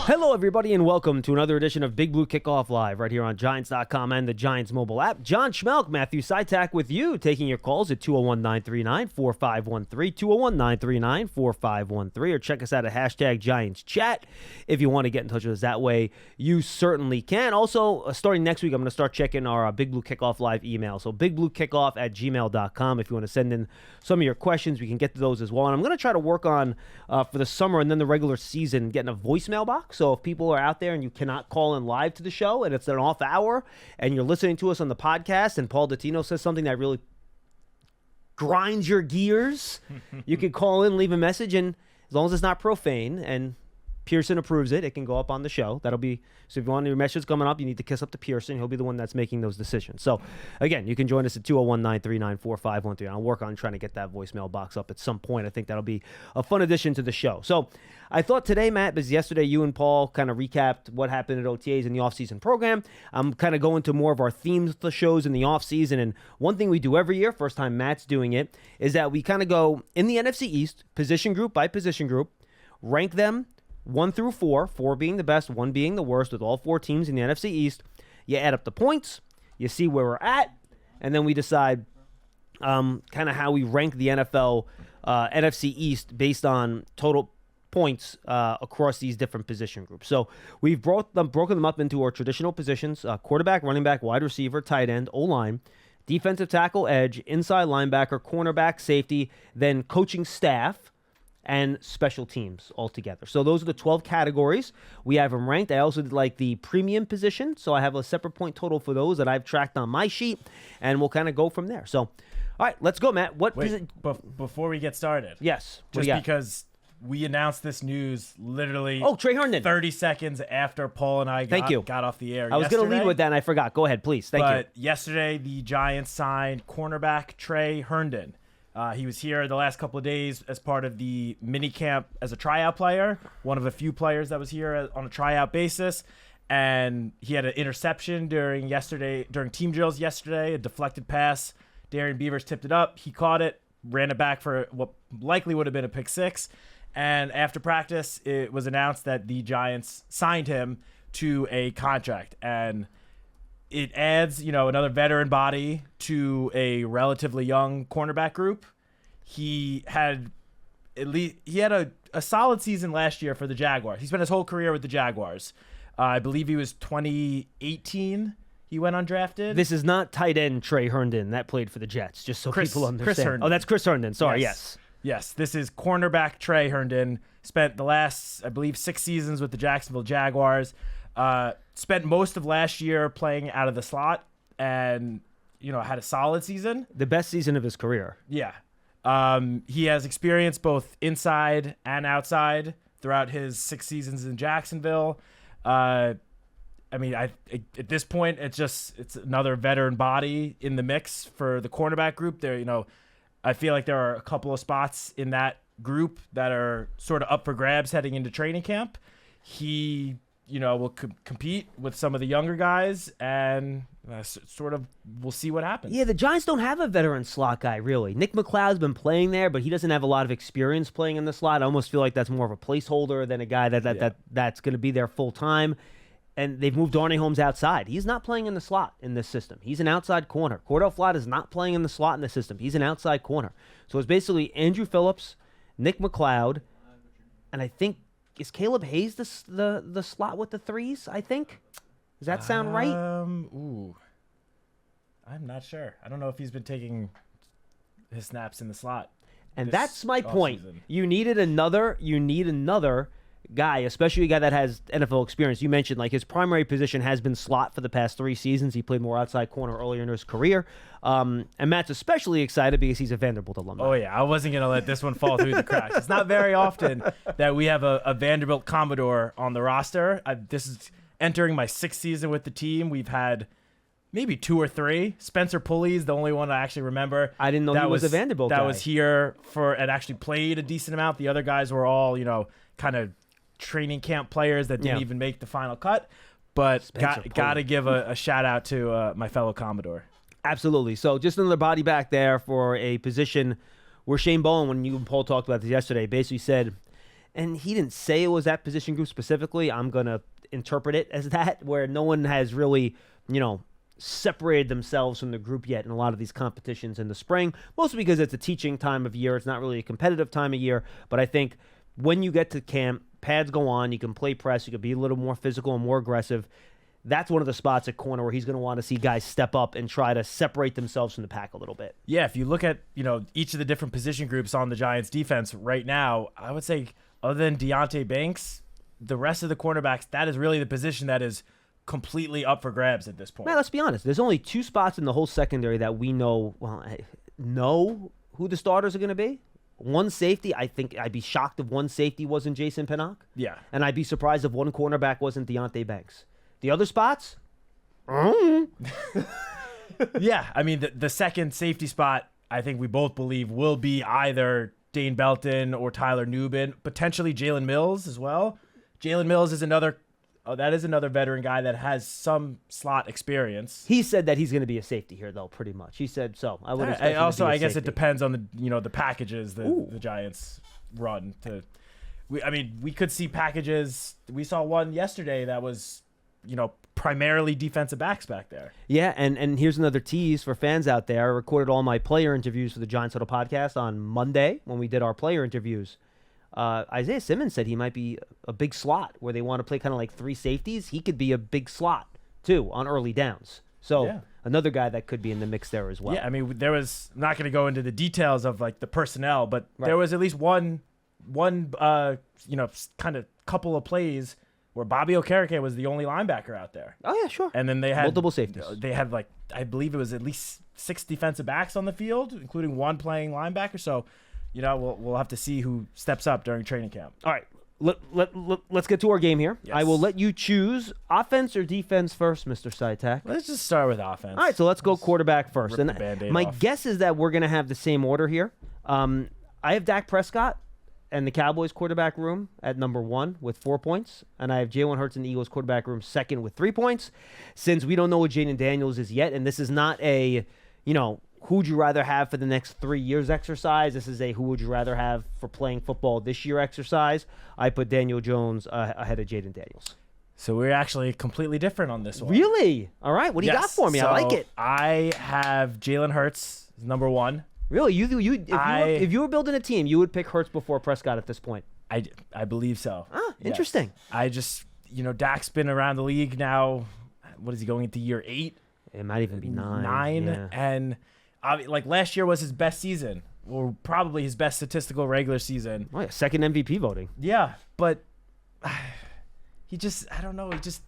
Hello, everybody, and welcome to another edition of Big Blue Kickoff Live right here on Giants.com and the Giants mobile app. John Schmeelk, Matthew Citak with you, taking your calls at 201-939-4513, 201-939-4513, or check us out at hashtag Giants Chat if you want to get in touch with us that way. You certainly can. Also, starting next week, I'm going to start checking our Big Blue Kickoff Live email. So bigbluekickoff@gmail.com. If you want to send in some of your questions, we can get to those as well. And I'm going to try to work on, for the summer and then the regular season, getting a voicemail box. So if people are out there and you cannot call in live to the show and it's an off hour and you're listening to us on the podcast and Paul Dottino says something that really grinds your gears, you can call in, leave a message, and as long as it's not profane and Pearson approves it, it can go up on the show. That'll be, so if you want your message coming up, you need to kiss up to Pearson. He'll be the one that's making those decisions. So again, you can join us at 201-939-4513. I'll work on trying to get that voicemail box up at some point. I think that'll be a fun addition to the show. So I thought today, Matt, because yesterday you and Paul kind of recapped what happened at OTAs in the offseason program. I'm kind of going to more of our themes of the shows in the offseason. And one thing we do every year, first time Matt's doing it, is that we kind of go in the NFC East, position group by position group, rank them 1 through 4, 4 being the best, 1 being the worst, with all 4 teams in the NFC East. You add up the points, you see where we're at, and then we decide kind of how we rank the NFL NFC East based on total points across these different position groups. So we've broken them up into our traditional positions: quarterback, running back, wide receiver, tight end, O-line, defensive tackle, edge, inside linebacker, cornerback, safety, then coaching staff, and special teams altogether. So those are the 12 categories. We have them ranked. I also did like the premium position, so I have a separate point total for those that I've tracked on my sheet, and we'll kind of go from there. So, all right, let's go, Matt. Before we get started, yes, just because we announced this news literally Tre Herndon 30 seconds after Paul and I got off the air. I was going to lead with that, and I forgot. Go ahead, please. Thank you. But yesterday, the Giants signed cornerback Tre Herndon. He was here the last couple of days as part of the mini camp as a tryout player, one of a few players that was here on a tryout basis. And he had an interception during team drills yesterday, a deflected pass. Darian Beavers tipped it up. He caught it, ran it back for what likely would have been a pick six. And after practice, it was announced that the Giants signed him to a contract. And it adds, another veteran body to a relatively young cornerback group. He had a solid season last year for the Jaguars. He spent his whole career with the Jaguars. I believe he was 2018. He went undrafted. This is not tight end Tre Herndon that played for the Jets, just so people understand. Chris Herndon. Oh, that's Chris Herndon. Sorry, yes. Yes, this is cornerback Tre Herndon. Spent the last, I believe, 6 seasons with the Jacksonville Jaguars. Spent most of last year playing out of the slot and, had a solid season. The best season of his career. Yeah. He has experience both inside and outside throughout his 6 seasons in Jacksonville. At this point, it's another veteran body in the mix for the cornerback group. There, I feel like there are a couple of spots in that group that are sort of up for grabs heading into training camp. He will compete with some of the younger guys, and we'll see what happens. Yeah, the Giants don't have a veteran slot guy, really. Nick McLeod's been playing there, but he doesn't have a lot of experience playing in the slot. I almost feel like that's more of a placeholder than a guy that's going to be there full time. And they've moved Darnay Holmes outside. He's not playing in the slot in this system. He's an outside corner. Cordell Flott is not playing in the slot in the system. He's an outside corner. So it's basically Andrew Phillips, Nick McLeod, and I think, is Caleb Hayes the slot with the 3s, I think? Does that sound right? I'm not sure. I don't know if he's been taking his snaps in the slot. And that's my point. You need another guy, especially a guy that has NFL experience. You mentioned his primary position has been slot for the past 3 seasons. He played more outside corner earlier in his career. And Matt's especially excited because he's a Vanderbilt alumni. Oh, yeah. I wasn't going to let this one fall through the cracks. It's not very often that we have a Vanderbilt Commodore on the roster. This is entering my 6th season with the team. We've had maybe 2 or 3. Spencer Pulley is the only one I actually remember. I didn't know he was a Vanderbilt guy. That was here and actually played a decent amount. The other guys were all, kind of training camp players that didn't even make the final cut, but got to give a shout out to my fellow Commodore. Absolutely. So just another body back there for a position where Shane Bowen, when you and Paul talked about this yesterday, basically said and he didn't say it was that position group specifically. I'm going to interpret it as that, where no one has really, separated themselves from the group yet in a lot of these competitions in the spring, mostly because it's a teaching time of year. It's not really a competitive time of year, but I think when you get to camp, pads go on, you can play press, you can be a little more physical and more aggressive. That's one of the spots at corner where he's going to want to see guys step up and try to separate themselves from the pack a little bit. Yeah, if you look at, each of the different position groups on the Giants defense right now, I would say other than Deonte Banks, the rest of the cornerbacks, that is really the position that is completely up for grabs at this point. Man, let's be honest. There's only 2 spots in the whole secondary that we know who the starters are going to be. One safety, I think I'd be shocked if one safety wasn't Jason Pinnock. Yeah. And I'd be surprised if one cornerback wasn't Deonte Banks. The other spots? Yeah, I mean, the second safety spot, I think we both believe will be either Dane Belton or Tyler Nubin, potentially Jalen Mills as well. Jalen Mills is another veteran guy that has some slot experience. He said that he's going to be a safety here, though, pretty much. He said so. I would expect also, him to be a I guess safety. it depends on the packages the Giants run. We could see packages. We saw one yesterday that was, primarily defensive backs back there. Yeah, and here's another tease for fans out there. I recorded all my player interviews for the Giants Huddle podcast on Monday when we did our player interviews. Isaiah Simmons said he might be a big slot where they want to play kind of like 3 safeties. He could be a big slot, too, on early downs. So yeah. Another guy that could be in the mix there as well. Yeah, I mean, there was, I'm not going to go into the details of like the personnel, but there was at least one kind of couple of plays where Bobby Okereke was the only linebacker out there. Oh, yeah, sure. And then they had multiple safeties. They had I believe it was at least 6 defensive backs on the field, including one playing linebacker. So, we'll have to see who steps up during training camp. All right, let's get to our game here. Yes. I will let you choose offense or defense first, Mr. Citak. Let's just start with offense. All right, so let's go quarterback first. Rip And the Band-Aid my off. guess is that we're going to have the same order here. I have Dak Prescott and the Cowboys quarterback room at number 1 with 4 points, and I have Jalen Hurts and the Eagles quarterback room second with 3 points. Since we don't know what Jaden Daniels is yet, and this is not a, who would you rather have for the next 3 years exercise. This is a who would you rather have for playing football this year exercise. I put Daniel Jones ahead of Jaden Daniels. So we're actually completely different on this one. Really? All right. What do you got for me? I like it. I have Jalen Hurts number 1. Really? If you were building a team, you would pick Hurts before Prescott at this point. I believe so. Ah, interesting. Yes. I just, Dak's been around the league now. What is he going into year 8? It might even be 9. Yeah. And last year was his best season, or probably his best statistical regular season. Oh, yeah, second MVP voting. Yeah, but he just, I don't know, he just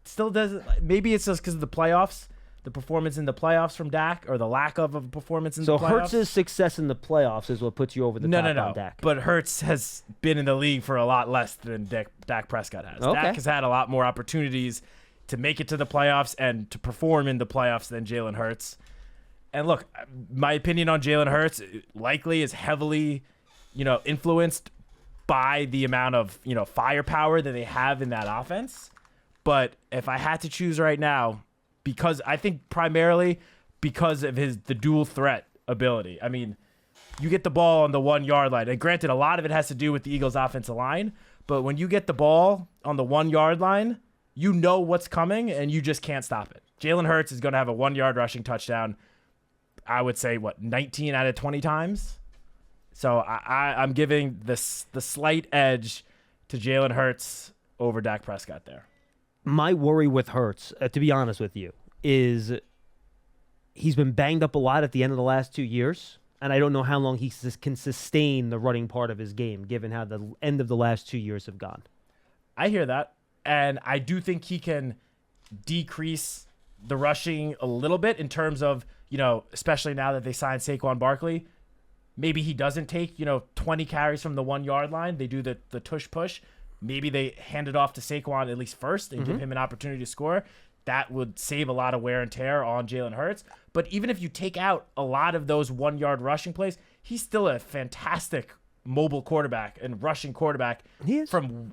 still doesn't. Maybe it's just because of the playoffs, the performance in the playoffs from Dak, or the lack of a performance in the playoffs. So Hurts' success in the playoffs is what puts you over the top on Dak. But Hurts has been in the league for a lot less than Dak Prescott has. Okay. Dak has had a lot more opportunities to make it to the playoffs and to perform in the playoffs than Jalen Hurts. And look, my opinion on Jalen Hurts likely is heavily, influenced by the amount of, firepower that they have in that offense. But if I had to choose right now, because I think primarily because of the dual threat ability. I mean, you get the ball on the 1 yard line, and granted, a lot of it has to do with the Eagles' offensive line. But when you get the ball on the 1 yard line, you know what's coming, and you just can't stop it. Jalen Hurts is going to have a 1 yard rushing touchdown. I would say 19 out of 20 times. So I'm giving the slight edge to Jalen Hurts over Dak Prescott there. My worry with Hurts, to be honest with you, is he's been banged up a lot at the end of the last 2 years, and I don't know how long he can sustain the running part of his game, given how the end of the last 2 years have gone. I hear that, and I do think he can decrease the rushing a little bit in terms of, especially now that they signed Saquon Barkley. Maybe he doesn't take, 20 carries from the 1 yard line. They do the tush push. Maybe they hand it off to Saquon at least first and give him an opportunity to score. That would save a lot of wear and tear on Jalen Hurts. But even if you take out a lot of those 1 yard rushing plays, he's still a fantastic mobile quarterback and rushing quarterback. He is. From,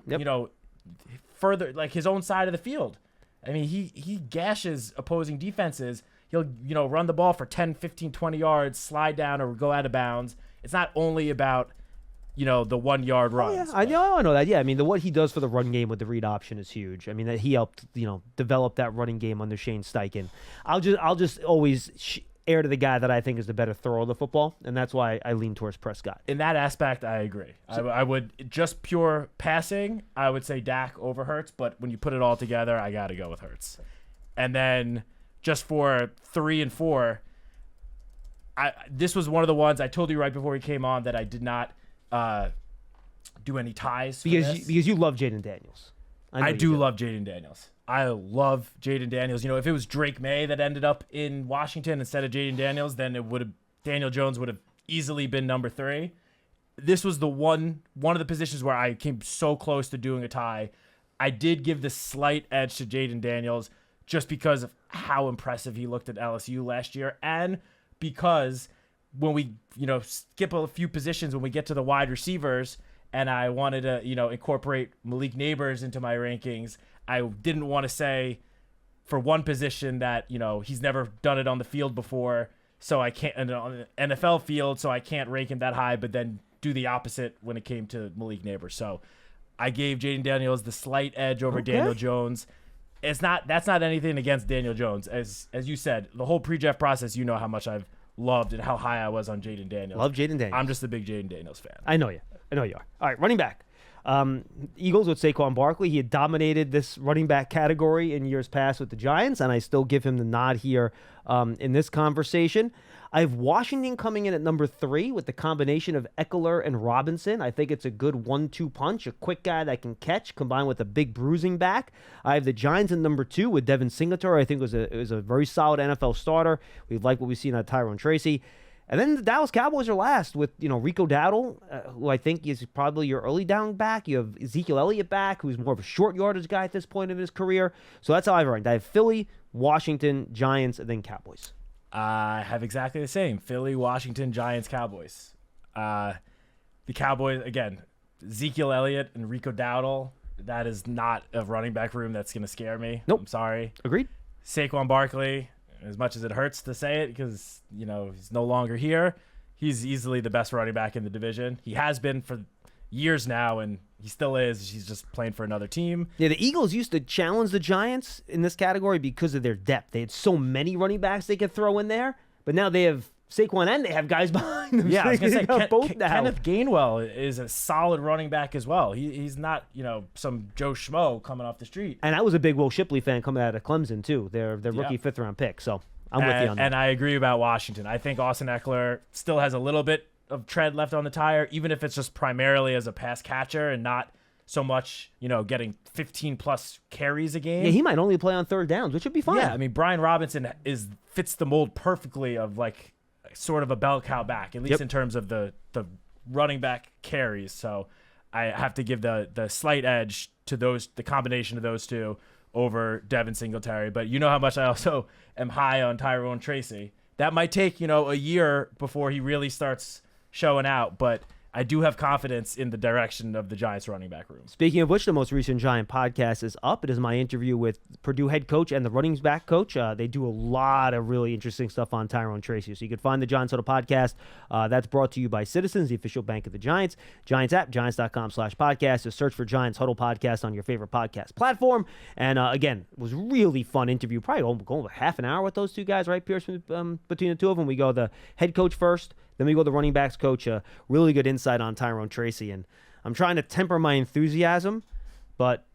further, like his own side of the field. I mean, he gashes opposing defenses. He'll, run the ball for 10, 15, 20 yards, slide down or go out of bounds. It's not only about the 1 yard runs. Yeah, I know that. Yeah, I mean, what he does for the run game with the read option is huge. I mean, that he helped develop that running game under Shane Steichen. I'll just always air to the guy that I think is the better thrower of the football, and that's why I lean towards Prescott. In that aspect, I agree. I would just pure passing. I would say Dak over Hurts, but when you put it all together, I got to go with Hurts. And then just for 3 and 4, this was one of the ones I told you right before we came on that I did not do any ties because you love Jaden Daniels. I do love Jaden Daniels. I love Jaden Daniels. If it was Drake May that ended up in Washington instead of Jaden Daniels, then Daniel Jones would have easily been number 3. This was the one of the positions where I came so close to doing a tie. I did give the slight edge to Jaden Daniels just because of how impressive he looked at LSU last year, and because when we skip a few positions when we get to the wide receivers, and I wanted to incorporate Malik Neighbors into my rankings, I didn't want to say for one position that he's never done it on the field before, so I can't on the NFL field, so I can't rank him that high, but then do the opposite when it came to Malik Neighbors. So I gave Jaden Daniels the slight edge over Daniel Jones. That's not anything against Daniel Jones. As you said, the whole pre-draft process, how much I've loved and how high I was on Jaden Daniels. Love Jaden Daniels. I'm just a big Jaden Daniels fan. I know you are. All right, running back. Eagles with Saquon Barkley. He had dominated this running back category in years past with the Giants, and I still give him the nod here in this conversation. I have Washington coming in at number 3 with the combination of Eckler and Robinson. I think it's a good 1-2 punch, a quick guy that can catch combined with a big bruising back. I have the Giants in number 2 with Devin Singletary. I think it was a very solid NFL starter. We like what we've seen out of Tyrone Tracy. And then the Dallas Cowboys are last with, Rico Dowdle, who I think is probably your early down back. You have Ezekiel Elliott back, who's more of a short yardage guy at this point of his career. So that's how I've ranked. I have Philly, Washington, Giants, and then Cowboys. I have exactly the same. Philly, Washington, Giants, Cowboys. The Cowboys, again, Ezekiel Elliott and Rico Dowdle, that is not a running back room that's going to scare me. Nope. I'm sorry. Agreed. Saquon Barkley, as much as it hurts to say it because, he's no longer here, he's easily the best running back in the division. He has been for years now, and he still is. He's just playing for another team. Yeah, the Eagles used to challenge the Giants in this category because of their depth. They had so many running backs they could throw in there, but now they have Saquon and they have guys behind them. Yeah, I was going to say, both now. Kenneth Gainwell is a solid running back as well. He's not, some Joe Schmo coming off the street. And I was a big Will Shipley fan coming out of Clemson, too. Their rookie 5th-round pick, so I'm with you on that. And I agree about Washington. I think Austin Eckler still has a little bit of tread left on the tire, even if it's just primarily as a pass catcher and not so much, getting 15-plus carries a game. Yeah, he might only play on 3rd downs, which would be fine. Yeah, I mean, Brian Robinson fits the mold perfectly of, sort of a bell cow back, at least in terms of the running back carries. So I have to give the slight edge to the combination of those two over Devin Singletary. But you know how much I also am high on Tyrone Tracy. That might take, a year before he really starts showing out, but I do have confidence in the direction of the Giants running back room. Speaking of which, the most recent Giant podcast is up. It is my interview with Purdue head coach and the running back coach. They do a lot of really interesting stuff on Tyrone Tracy. So you can find the Giants Huddle podcast. That's brought to you by Citizens, the official bank of the Giants. Giants app, giants.com/podcast. Just search for Giants Huddle podcast on your favorite podcast platform. And again, it was a really fun interview. Probably going half an hour with those two guys, right, Pierce? Between the two of them, we go the head coach first. Then we go the running backs coach. Really good insight on Tyrone Tracy, and I'm trying to temper my enthusiasm, but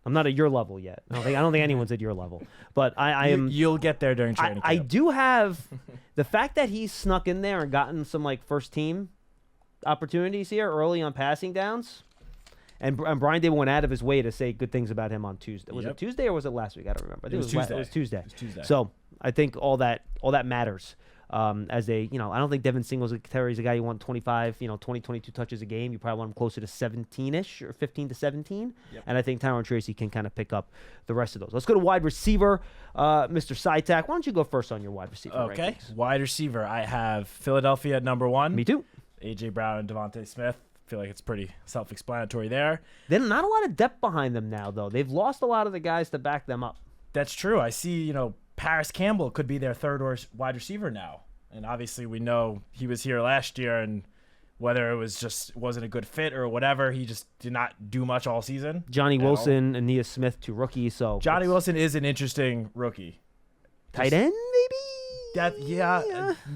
I'm not at your level yet. I don't think anyone's at your level. But I am. You'll get there during training camp. I do have the fact that he's snuck in there and gotten some first team opportunities here early on passing downs. And Brian Dable went out of his way to say good things about him on Tuesday. Was it Tuesday or was it last week? I don't remember. I think it was Tuesday. So I think all that matters. As I don't think Devin Singletary is a guy you want 25, 20, 22 touches a game. You probably want him closer to 17-ish or 15 to 17. Yep. And I think Tyrone Tracy can kind of pick up the rest of those. Let's go to wide receiver, Mr. Citak. Why don't you go first on your wide receiver rankings? Wide receiver. I have Philadelphia at number 1. Me too. A.J. Brown and Devontae Smith. I feel like it's pretty self-explanatory there. Then not a lot of depth behind them now, though. They've lost a lot of the guys to back them up. That's true. I see, Paris Campbell could be their 3rd wide receiver now. And obviously we know he was here last year and whether it was just wasn't a good fit or whatever. He just did not do much all season. Johnny Wilson, Aeneas Smith, 2 rookies. So Johnny Wilson is an interesting rookie. Tight end,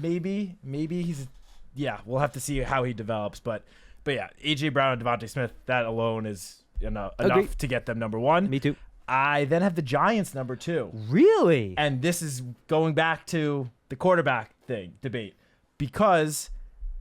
maybe. Maybe he's. Yeah, we'll have to see how he develops. But yeah, AJ Brown and Devontae Smith, that alone is enough to get them number 1. Me too. I then have the Giants number 2. Really? And this is going back to the quarterback debate, because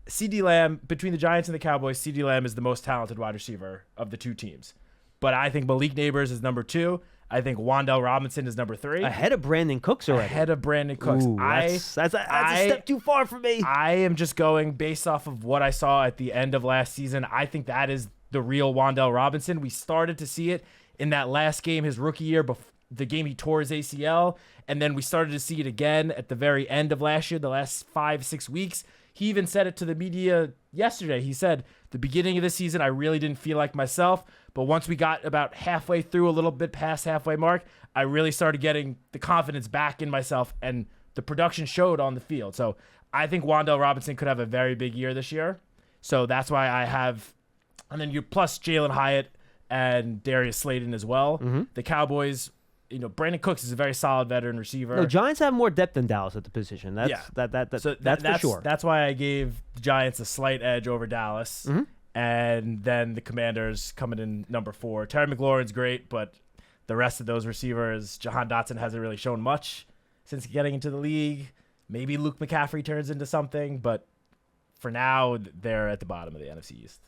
CeeDee Lamb, between the Giants and the Cowboys, CeeDee Lamb is the most talented wide receiver of the 2 teams. But I think Malik Neighbors is number 2. I think Wan'Dale Robinson is number 3. Ahead of Brandon Cooks already. Ooh, that's a step too far for me. I am just going based off of what I saw at the end of last season. I think that is the real Wan'Dale Robinson. We started to see it in that last game, his rookie year, the game he tore his ACL, and then we started to see it again at the very end of last year, the last 5-6 weeks. He even said it to the media yesterday. He said, the beginning of the season, I really didn't feel like myself, but once we got about halfway through, a little bit past halfway mark, I really started getting the confidence back in myself, and the production showed on the field. So I think Wan'Dale Robinson could have a very big year this year. So that's why I have, and then you plus Jalen Hyatt and Darius Slayton as well. Mm-hmm. The Cowboys, Brandon Cooks is a very solid veteran receiver. No, Giants have more depth than Dallas at the position. That's for sure. That's why I gave the Giants a slight edge over Dallas. Mm-hmm. And then the Commanders coming in number 4. Terry McLaurin's great, but the rest of those receivers, Jahan Dotson hasn't really shown much since getting into the league. Maybe Luke McCaffrey turns into something, but for now, they're at the bottom of the NFC East.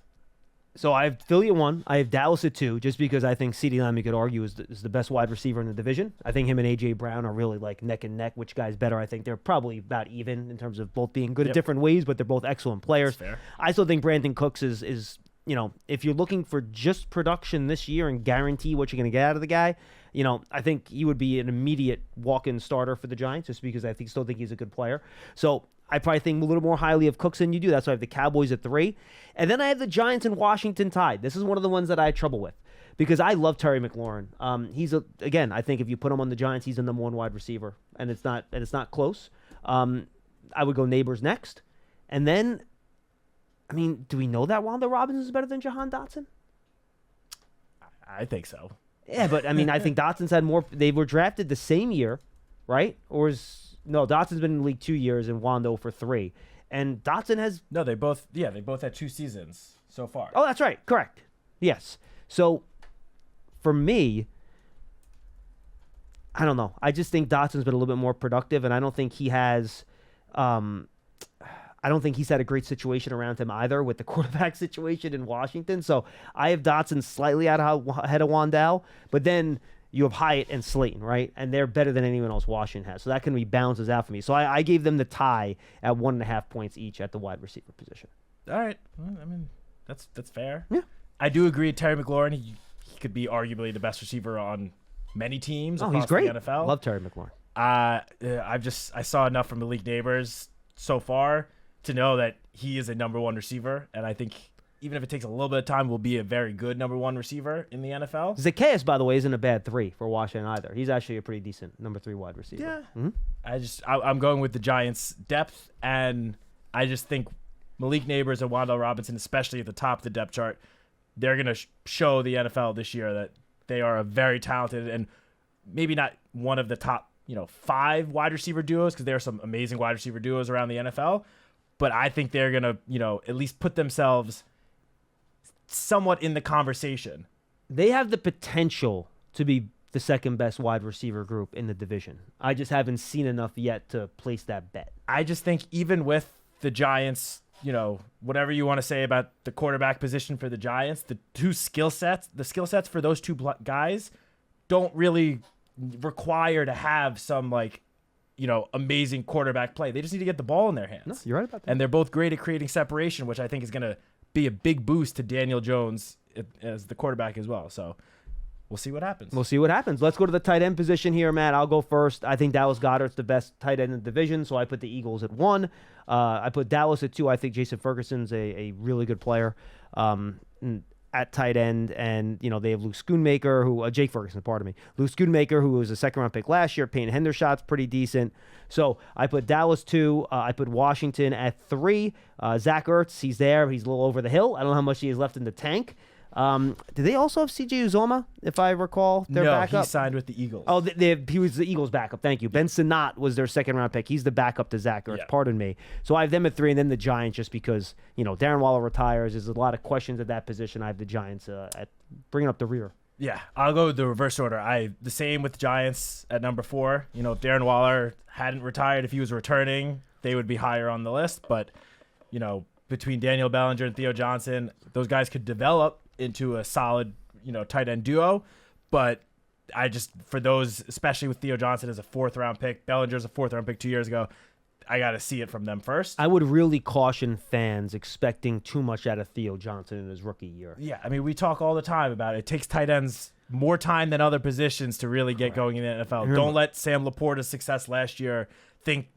So I have Philly at 1. I have Dallas at 2, just because I think CeeDee Lamb, you could argue, is the best wide receiver in the division. I think him and A.J. Brown are really like neck and neck. Which guy's better? I think they're probably about even in terms of both being good at different ways, but they're both excellent players. That's fair. I still think Brandon Cooks is if you're looking for just production this year and guarantee what you're going to get out of the guy, I think he would be an immediate walk-in starter for the Giants, just because I still think he's a good player. So I probably think a little more highly of Cooks than you do. That's why I have the Cowboys at 3. And then I have the Giants and Washington tied. This is one of the ones that I had trouble with, because I love Terry McLaurin. I think if you put him on the Giants, he's a number 1 wide receiver, and it's not close. I would go Neighbors next. And then, do we know that Wan'Dale Robinson is better than Jahan Dotson? I think so. Yeah, but I think Dotson's had more. They were drafted the same year, right? No, Dotson's been in the league 2 years and Wan'Dale for 3. And Dotson has... No, they both had 2 seasons so far. Oh, that's right. Correct. Yes. So, for me, I don't know. I just think Dotson's been a little bit more productive, and I don't think he has... I don't think he's had a great situation around him either with the quarterback situation in Washington. So, I have Dotson slightly ahead of Wan'Dale, but then... You have Hyatt and Slayton, right? And they're better than anyone else Washington has. So that can be balances out for me. So I gave them the tie at 1.5 points each at the wide receiver position. All right. Well, that's fair. Yeah. I do agree. Terry McLaurin, he could be arguably the best receiver on many teams across he's great. the NFL. Love Terry McLaurin. I saw enough from Malik Neighbors so far to know that he is a number 1 receiver, and I think even if it takes a little bit of time, will be a very good number 1 receiver in the NFL. Zacchaeus, by the way, isn't a bad 3 for Washington either. He's actually a pretty decent number 3 wide receiver. Yeah. Mm-hmm. I'm going with the Giants' depth, and I just think Malik Neighbors and Wan'Dale Robinson, especially at the top of the depth chart, they're going to show the NFL this year that they are a very talented and maybe not one of the top 5 wide receiver duos, because there are some amazing wide receiver duos around the NFL, but I think they're going to at least put themselves somewhat in the conversation. They have the potential to be the second best wide receiver group in the division. I just haven't seen enough yet to place that bet. I just think even with the Giants, whatever you want to say about the quarterback position for the Giants, the skill sets for those 2 guys don't really require to have some amazing quarterback play. They just need to get the ball in their hands. No, you're right about that. And they're both great at creating separation, which I think is going to be a big boost to Daniel Jones as the quarterback as well. So we'll see what happens. Let's go to the tight end position here, Matt. I'll go first. I think Dallas Goedert's the best tight end in the division, so I put the Eagles at 1. I put Dallas at 2. I think Jason Ferguson's a really good player. at tight end, and they have Luke Schoonmaker, who Jake Ferguson, pardon me, Luke Schoonmaker, who was a second-round pick last year. Peyton Hendershot's pretty decent. So I put Dallas 2. I put Washington at 3. Zach Ertz, he's there. He's a little over the hill. I don't know how much he has left in the tank. Do they also have C.J. Uzomah, if I recall, their backup? No, he signed with the Eagles. Oh, he was the Eagles' backup. Thank you. Ben Sinnott was their second-round pick. He's the backup to Zach Ertz. Pardon me. So I have them at 3, and then the Giants, just because Darren Waller retires. There's a lot of questions at that position. I have the Giants at bringing up the rear. Yeah, I'll go with the reverse order. The same with the Giants at number 4. If Darren Waller hadn't retired, if he was returning, they would be higher on the list. But between Daniel Bellinger and Theo Johnson, those guys could develop into a solid, tight end duo. But for those, especially with Theo Johnson as a 4th-round pick, Bellinger's a 4th-round pick 2 years ago, I got to see it from them first. I would really caution fans expecting too much out of Theo Johnson in his rookie year. Yeah, I mean, we talk all the time about it. It takes tight ends more time than other positions to really get going in the NFL. Don't let Sam Laporta's success last year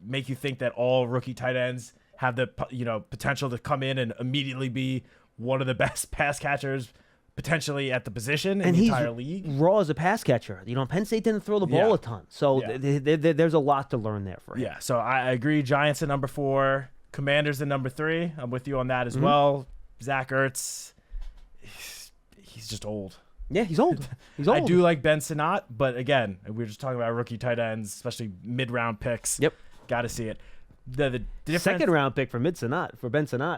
make you think that all rookie tight ends have the potential to come in and immediately be one of the best pass catchers potentially at the position in the entire league. Raw as a pass catcher. Penn State didn't throw the ball a ton. So there's a lot to learn there for him. Yeah, so I agree. Giants at number 4. Commanders at number 3. I'm with you on that as well. Zach Ertz, he's just old. Yeah, he's old. He's old. I do like Ben Sinnott, but again, we were just talking about rookie tight ends, especially mid-round picks. Yep. Got to see it. The second-round pick for Ben Sinnott.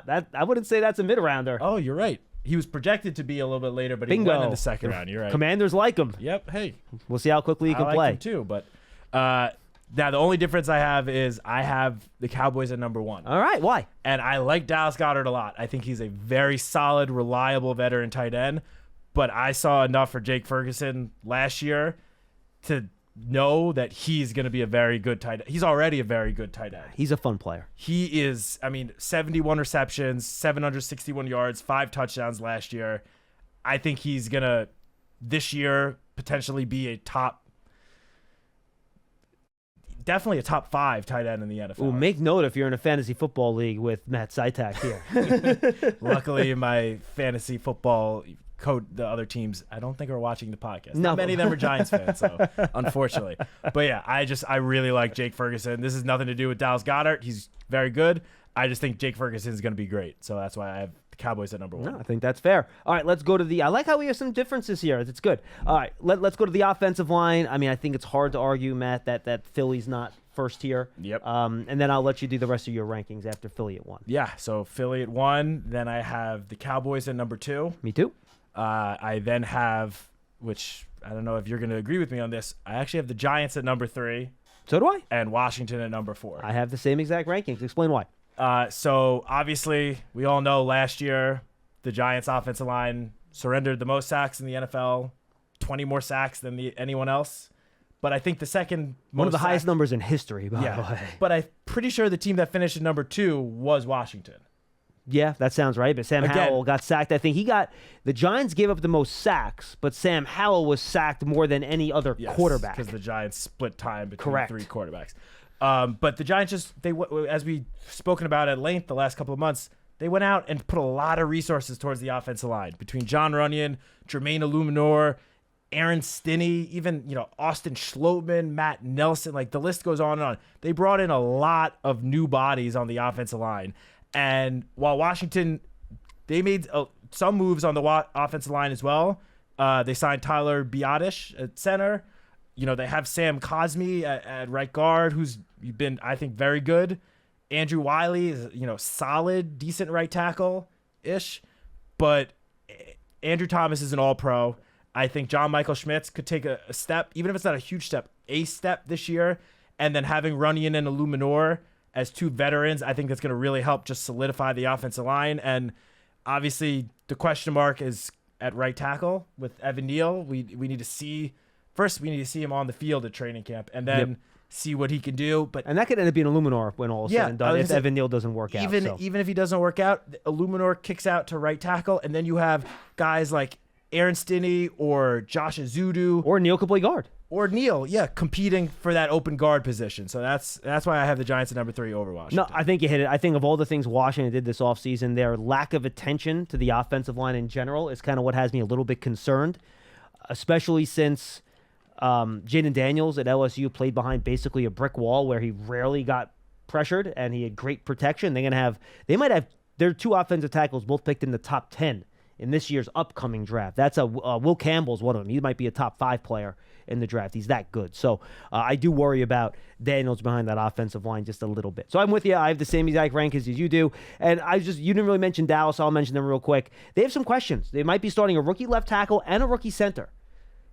That I wouldn't say that's a mid-rounder. Oh, you're right. He was projected to be a little bit later, but he went in the second round. You're right. Commanders like him. Yep. Hey, we'll see how quickly he can I like play. him too. But now the only difference I have is I have the Cowboys at number 1. All right. Why? And I like Dallas Goedert a lot. I think he's a very solid, reliable veteran tight end. But I saw enough for Jake Ferguson last year to know that he's going to be a very good tight end. He's already a very good tight end. He's a fun player. He is, 71 receptions, 761 yards, 5 touchdowns last year. I think he's going to, this year, potentially be definitely a top 5 tight end in the NFL. Ooh, make note if you're in a fantasy football league with Matt Citak here. Luckily, my fantasy football the other teams, I don't think are watching the podcast. No. Not many of them are Giants fans, so unfortunately. But yeah, I really like Jake Ferguson. This has nothing to do with Dallas Goedert. He's very good. I just think Jake Ferguson is going to be great. So that's why I have the Cowboys at number 1. No, I think that's fair. All right, let's go to I like how we have some differences here. It's good. All right, let's go to the offensive line. I think it's hard to argue, Matt, that Philly's not first here. Yep. And then I'll let you do the rest of your rankings after Philly at 1. Yeah, so Philly at 1. Then I have the Cowboys at number 2. Me too. I then have, which I don't know if you're going to agree with me on this, I actually have the Giants at number 3. So do I. And Washington at number 4. I have the same exact rankings. Explain why. So obviously, we all know last year the Giants' offensive line surrendered the most sacks in the NFL, 20 more sacks than anyone else. But I think the second most one of the highest numbers in history, by the way. But I'm pretty sure the team that finished at number 2 was Washington. Yeah, that sounds right. But Sam Howell got sacked. I think the Giants gave up the most sacks, but Sam Howell was sacked more than any other quarterback. Because the Giants split time between 3 quarterbacks. But the Giants as we've spoken about at length the last couple of months, they went out and put a lot of resources towards the offensive line between John Runyon, Jermaine Illuminor, Aaron Stinney, even Austin Schlottman, Matt Nelson. Like the list goes on and on. They brought in a lot of new bodies on the offensive line. And while Washington, they made some moves on the offensive line as well. They signed Tyler Biadasz at center. They have Sam Cosmi at right guard, who's been, I think, very good. Andrew Wiley is, solid, decent right tackle-ish. But Andrew Thomas is an all-pro. I think John Michael Schmitz could take a step, even if it's not a huge step, a step this year. And then having Runyon and Illuminor as 2 veterans, I think that's going to really help just solidify the offensive line. And obviously, the question mark is at right tackle with Evan Neal. We need to see him on the field at training camp, and then see what he can do. But and that could end up being Illuminor when all is said and done if Evan Neal doesn't work out. Even if he doesn't work out, Illuminor kicks out to right tackle, and then you have guys like Aaron Stinney or Josh Azudu Or Neil could play guard. or Neil, competing for that open guard position. So that's why I have the Giants at number 3 over Washington. No, I think you hit it. I think of all the things Washington did this offseason, their lack of attention to the offensive line in general is kind of what has me a little bit concerned, especially since Jaden Daniels at LSU played behind basically a brick wall where he rarely got pressured and he had great protection. They might have their 2 offensive tackles both picked in the top 10 in this year's upcoming draft. That's Will Campbell's one of them. He might be a top 5 player in the draft. He's that good. So I do worry about Daniels behind that offensive line just a little bit. So I'm with you. I have the same exact rankings as you do. And you didn't really mention Dallas. So I'll mention them real quick. They have some questions. They might be starting a rookie left tackle and a rookie center.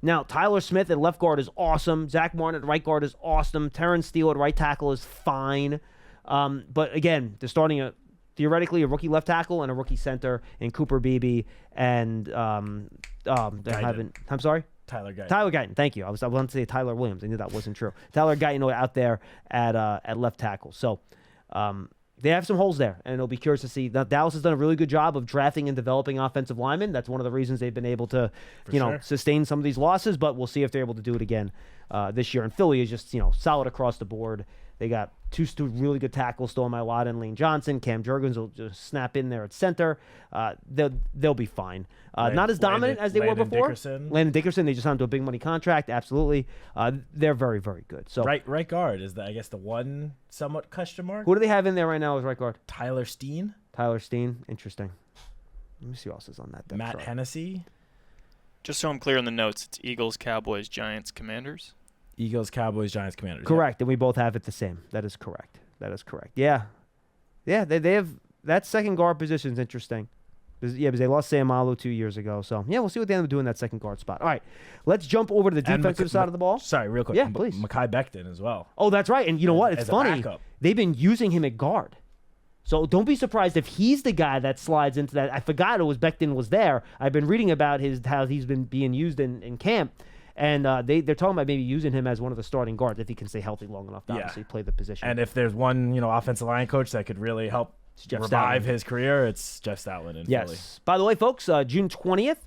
Now, Tyler Smith at left guard is awesome. Zach Martin at right guard is awesome. Terrence Steele at right tackle is fine. But again, they're starting theoretically a rookie left tackle and a rookie center in Cooper Beebe and I'm sorry? Tyler Guyton. Tyler Guyton, thank you. I wanted to say Tyler Williams. I knew that wasn't true. Tyler Guyton out there at left tackle. So they have some holes there, and it'll be curious to see. Now, Dallas has done a really good job of drafting and developing offensive linemen. That's one of the reasons they've been able to, sustain some of these losses. But we'll see if they're able to do it again this year. And Philly is just solid across the board. They got two really good tackles still in my lot, and Lane Johnson. Cam Jurgens will just snap in there at center. They'll be fine. Not as dominant as they were before. Landon Dickerson, they just signed to a big money contract. Absolutely. They're very, very good. So right guard is the one somewhat question mark. Who do they have in there right now as right guard? Tyler Steen. Interesting. Let me see who else is on that depth Matt chart. Hennessy. Just so I'm clear on the notes, it's Eagles, Cowboys, Giants, Commanders. Eagles, Cowboys, Giants, Commanders. Correct, and we both have it the same. That is correct. Yeah. They have that second guard position is interesting. Because they lost Sam Malu 2 years ago. So, we'll see what they end up doing in that second guard spot. All right, let's jump over to the defensive side of the ball. Sorry, real quick. Yeah, please. Mekhi Becton as well. Oh, that's right. And you know what? It's funny. Backup. They've been using him at guard. So don't be surprised if he's the guy that slides into that. I forgot Becton was there. I've been reading about how he's been being used in camp. And they're talking about maybe using him as one of the starting guards if he can stay healthy long enough to obviously play the position. And if there's one, offensive line coach that could really help revive his career, it's Jeff Stoutland in Philly. By the way, folks, June 20th,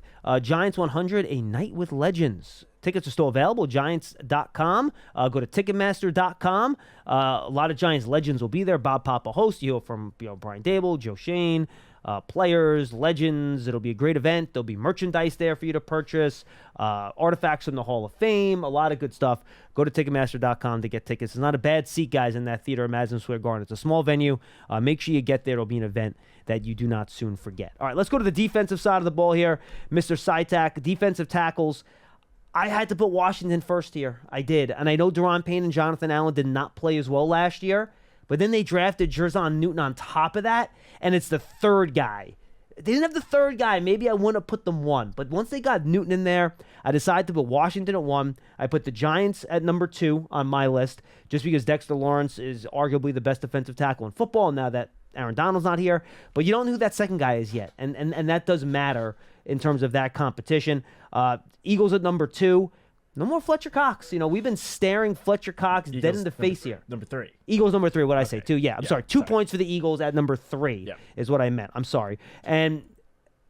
Giants 100, A Night with Legends. Tickets are still available, Giants.com. Go to Ticketmaster.com. A lot of Giants legends will be there. Bob Papa host. You'll hear from Brian Dable, Joe Shane, players, legends. It'll be a great event. There'll be merchandise there for you to purchase, artifacts from the Hall of Fame, a lot of good stuff. Go to Ticketmaster.com to get tickets. It's not a bad seat, guys, in that theater at Madison Square Garden. It's a small venue. Make sure you get there. It'll be an event that you do not soon forget. All right, let's go to the defensive side of the ball here. Mr. Citak, defensive tackles. I had to put Washington first here. I did. And I know Deron Payne and Jonathan Allen did not play as well last year, but then they drafted Jerzon Newton on top of that, and it's the third guy. They didn't have the third guy. Maybe I wouldn't have put them 1. But once they got Newton in there, I decided to put Washington at 1. I put the Giants at number 2 on my list just because Dexter Lawrence is arguably the best defensive tackle in football now that Aaron Donald's not here. But you don't know who that second guy is yet, and that does matter in terms of that competition. Eagles at number 2. No more Fletcher Cox. We've been staring Fletcher Cox dead in the face here. Number 3. Eagles number 3. What'd I say? 2. Yeah, I'm sorry. 2 points for the Eagles at number 3 is what I meant. I'm sorry. And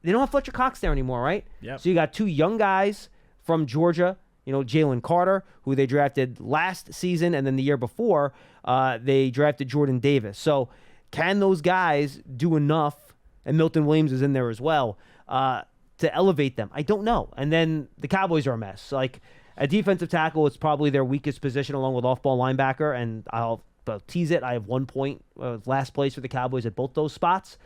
they don't have Fletcher Cox there anymore, right? Yeah. So you got 2 young guys from Georgia. Jalen Carter, who they drafted last season, and then the year before, they drafted Jordan Davis. So can those guys do enough? And Milton Williams is in there as well to elevate them. I don't know. And then the Cowboys are a mess. Like, at defensive tackle, it's probably their weakest position along with off-ball linebacker, and I'll tease it. I have 1 point last place for the Cowboys at both those spots.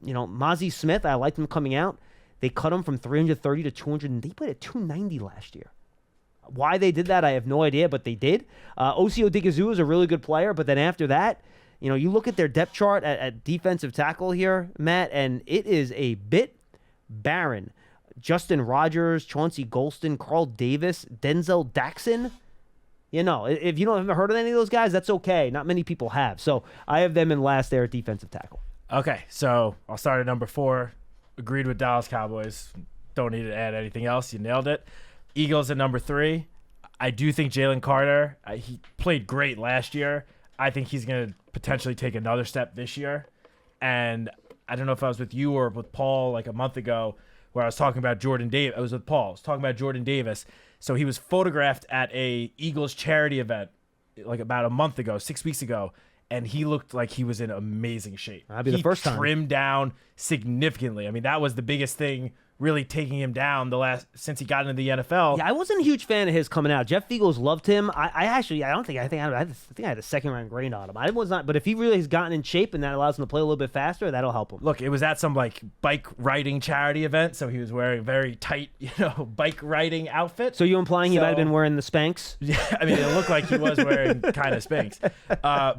Mozzie Smith, I liked him coming out. They cut him from 330 to 200, and they played at 290 last year. Why they did that, I have no idea, but they did. Osio Digizou is a really good player, but then after that, you look at their depth chart at defensive tackle here, Matt, and it is a bit barren. Justin Rogers, Chauncey Golston, Carl Davis, Denzel Daxon. If you haven't heard of any of those guys, that's okay. Not many people have. So I have them in last there at defensive tackle. Okay, so I'll start at number 4. Agreed with Dallas Cowboys. Don't need to add anything else. You nailed it. Eagles at number 3. I do think Jalen Carter, he played great last year. I think he's going to potentially take another step this year. And I don't know if I was with you or with Paul like a month ago. where I was talking about Jordan Davis. I was with Paul. I was talking about Jordan Davis. So he was photographed at a Eagles charity event like about a month ago, 6 weeks ago, and he looked like he was in amazing shape. That'd be the first time. He trimmed down significantly. I mean, that was the biggest thing really taking him down since he got into the NFL. Yeah, I wasn't a huge fan of his coming out. Jeff Eagles loved him. I think I had a second round grade on him. I was not, but if he really has gotten in shape and that allows him to play a little bit faster, that'll help him. Look, it was at some like bike riding charity event, so he was wearing a very tight, bike riding outfit. So you implying he might have been wearing the Spanx? Yeah, I mean, it looked like he was wearing kind of Spanx,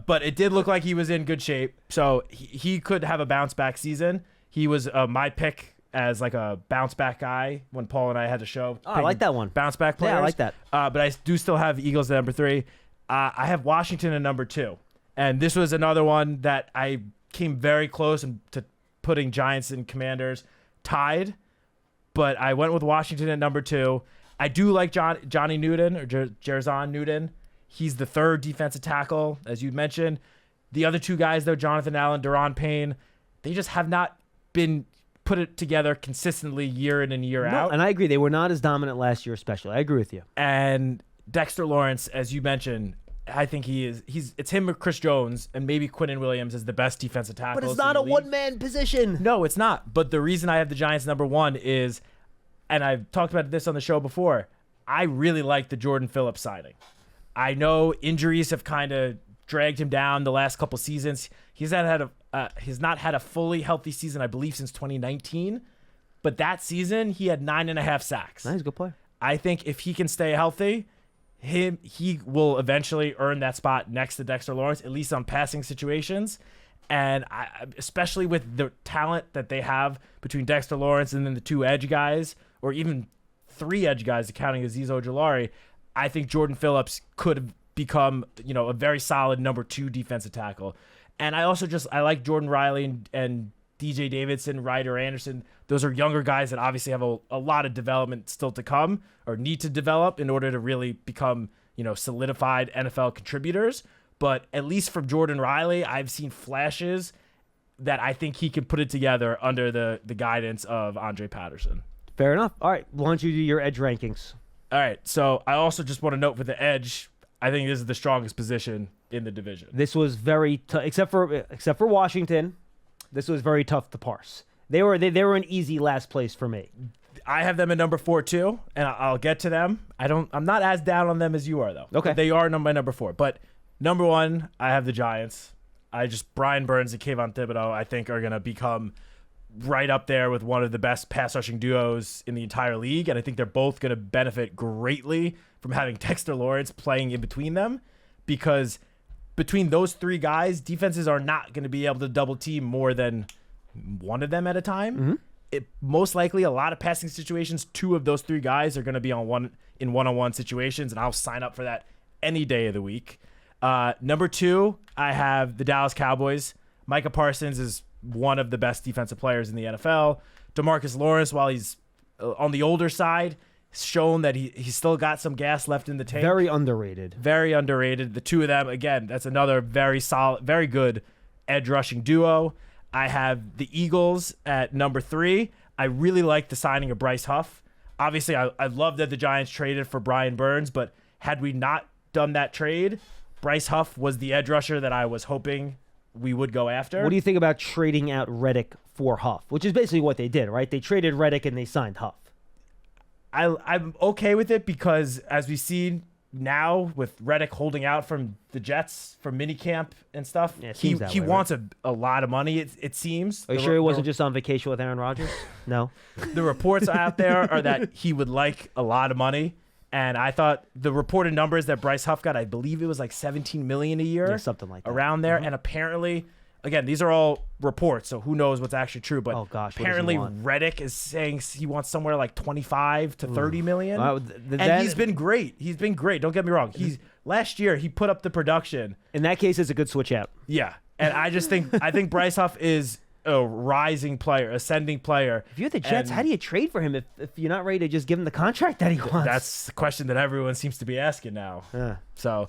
but it did look like he was in good shape. So he could have a bounce back season. He was my pick as like a bounce back guy when Paul and I had to show. Oh, I like that one. Bounce back players. Yeah, I like that. But I do still have Eagles at number 3. I have Washington at number 2. And this was another one that I came very close to putting Giants and Commanders tied. But I went with Washington at number 2. I do like Johnny Newton or Jerzon Newton. He's the 3rd defensive tackle, as you mentioned. The other 2 guys, though, Jonathan Allen, Daron Payne, they just have not been put it together consistently year in and year out. And I agree. They were not as dominant last year, especially. I agree with you. And Dexter Lawrence, as you mentioned, I think it's him or Chris Jones, and maybe Quinnen Williams is the best defensive tackle. But it's not a one-man position. No, it's not. But the reason I have the Giants number 1 is, and I've talked about this on the show before, I really like the Jordan Phillips signing. I know injuries have kind of dragged him down the last couple seasons. He's not had a fully healthy season, I believe, since 2019. But that season, he had 9.5 sacks. Nice, good player. I think if he can stay healthy, he will eventually earn that spot next to Dexter Lawrence, at least on passing situations. And especially with the talent that they have between Dexter Lawrence and then the 2 edge guys, or even 3 edge guys, accounting Azeez Ojulari, I think Jordan Phillips could become, a very solid number 2 defensive tackle. And I also I like Jordan Riley and DJ Davidson, Ryder Anderson. Those are younger guys that obviously have a lot of development still to come or need to develop in order to really become, solidified NFL contributors. But at least from Jordan Riley, I've seen flashes that I think he can put it together under the guidance of Andre Patterson. Fair enough. All right, why don't you do your edge rankings? All right, so I also just want to note for the edge, I think this is the strongest position in the division. This was very tough, except for Washington. This was very tough to parse. They were an easy last place for me. I have them at number 4 too, and I'll get to them. I'm not as down on them as you are though. Okay, they are my number 4, but number 1, I have the Giants. Brian Burns and Kayvon Thibodeau, I think, are gonna become right up there with one of the best pass rushing duos in the entire league, and I think they're both gonna benefit greatly from having Dexter Lawrence playing in between them, because between those 3 guys, defenses are not going to be able to double team more than one of them at a time. Mm-hmm. Most likely, a lot of passing situations, 2 of those 3 guys are going to be in one-on-one situations, and I'll sign up for that any day of the week. Number 2, I have the Dallas Cowboys. Micah Parsons is one of the best defensive players in the NFL. DeMarcus Lawrence, while he's on the older side, shown that he's still got some gas left in the tank. Very underrated. Very underrated. The 2 of them, again, that's another very solid, very good edge rushing duo. I have the Eagles at number 3. I really like the signing of Bryce Huff. Obviously, I love that the Giants traded for Brian Burns, but had we not done that trade, Bryce Huff was the edge rusher that I was hoping we would go after. What do you think about trading out Reddick for Huff, which is basically what they did, right? They traded Reddick and they signed Huff. I'm okay with it because, as we see now with Reddick holding out from the Jets for minicamp and stuff, he wants a lot of money, it seems. Are you sure he wasn't just on vacation with Aaron Rodgers? No. The reports out there are that he would like a lot of money. And I thought the reported numbers that Bryce Huff got, I believe it was like $17 million a year. Yeah, something like that. Around there. Mm-hmm. And apparently, again, these are all reports, so who knows what's actually true. But apparently Reddick is saying he wants somewhere like 25 to 30 million. And he's been great. He's been great. Don't get me wrong. Last year he put up the production. In that case, it's a good switch out. Yeah. And I think Bryce Huff is a rising player, ascending player. If you're the Jets, how do you trade for him if you're not ready to just give him the contract that he wants? That's the question that everyone seems to be asking now. Yeah. So